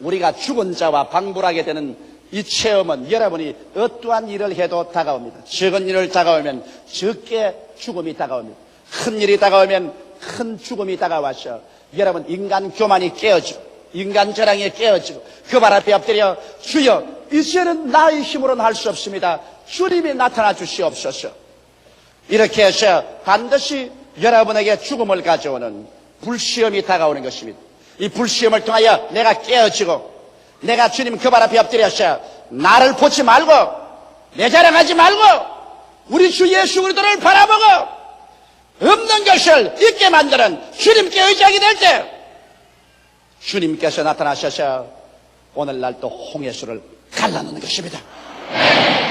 우리가 죽은 자와 방불하게 되는 이 체험은 여러분이 어떠한 일을 해도 다가옵니다. 적은 일을 다가오면 적게 죽음이 다가옵니다. 큰 일이 다가오면 큰 죽음이 다가와서 여러분 인간 교만이 깨어지고 인간 자랑이 깨어지고 그 발 앞에 엎드려 주여 이제는 나의 힘으로는 할 수 없습니다. 주님이 나타나 주시옵소서. 이렇게 해서 반드시 여러분에게 죽음을 가져오는 불시험이 다가오는 것입니다. 이 불시험을 통하여 내가 깨어지고 내가 주님 그 발 앞에 엎드려서 나를 보지 말고 내 자랑하지 말고 우리 주 예수 그리스도를 바라보고 없는 것을 있게 만드는 주님께 의지하게 될 때 주님께서 나타나셔서 오늘날 또 홍해수를 갈라놓는 것입니다.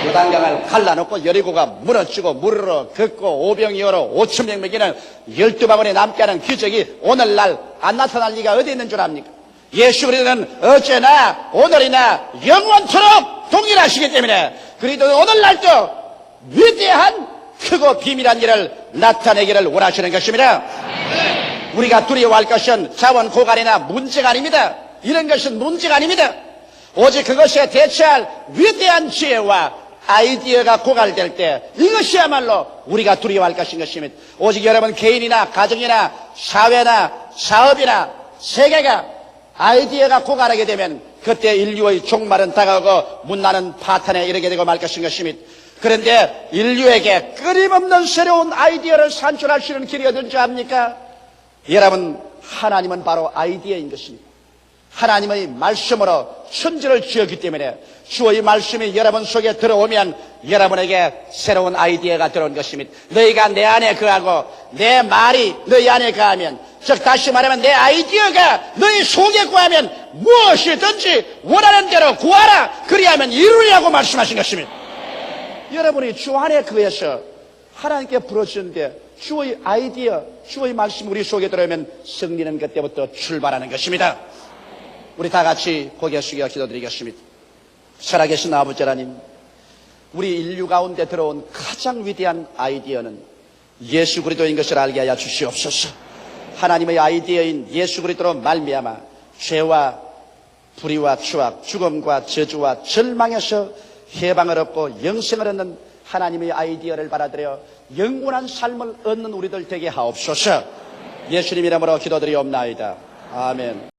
요단강을 갈라놓고 여리고가 무너지고 물으로 걷고 오병이어로 5,000명 먹이는 12바구니 남게 하는 기적이 오늘날 안 나타날 리가 어디 있는 줄 압니까? 예수 그리스도는 어제나 오늘이나 영원토록 동일하시기 때문에 그리스도는 오늘날도 위대한 크고 비밀한 일을 나타내기를 원하시는 것입니다. 우리가 두려워할 것은 자원 고갈이나 문제가 아닙니다. 이런 것은 문제가 아닙니다. 오직 그것에 대처할 위대한 지혜와 아이디어가 고갈될 때 이것이야말로 우리가 두려워할 것인 것입니다. 오직 여러분 개인이나 가정이나 사회나 사업이나 세계가 아이디어가 고갈하게 되면 그때 인류의 종말은 다가오고 문나는 파탄에 이르게 되고 말 것인 것입니다. 그런데 인류에게 끊임없는 새로운 아이디어를 산출할 수 있는 길이 어딘지 압니까? 여러분 하나님은 바로 아이디어인 것입니다. 하나님의 말씀으로 천지를 지었기 때문에 주의 말씀이 여러분 속에 들어오면 여러분에게 새로운 아이디어가 들어온 것입니다. 너희가 내 안에 거하고 내 말이 너희 안에 거하면, 즉 다시 말하면 내 아이디어가 너희 속에 거하면 무엇이든지 원하는 대로 구하라, 그리하면 이루리라고 말씀하신 것입니다. 여러분이 주 안에 거해서 하나님께 부르짖는데 주의 아이디어, 주의 말씀이 우리 속에 들어오면 승리는 그때부터 출발하는 것입니다. 우리 다 같이 고개 숙여 기도드리겠습니다. 살아계신 아버지 하나님, 우리 인류 가운데 들어온 가장 위대한 아이디어는 예수 그리스도인 것을 알게 하여 주시옵소서. 하나님의 아이디어인 예수 그리스도로 말미암아 죄와 불의와 추악, 죽음과 저주와 절망에서 해방을 얻고 영생을 얻는 하나님의 아이디어를 받아들여 영원한 삶을 얻는 우리들 되게 하옵소서. 예수님 이름으로 기도드리옵나이다. 아멘.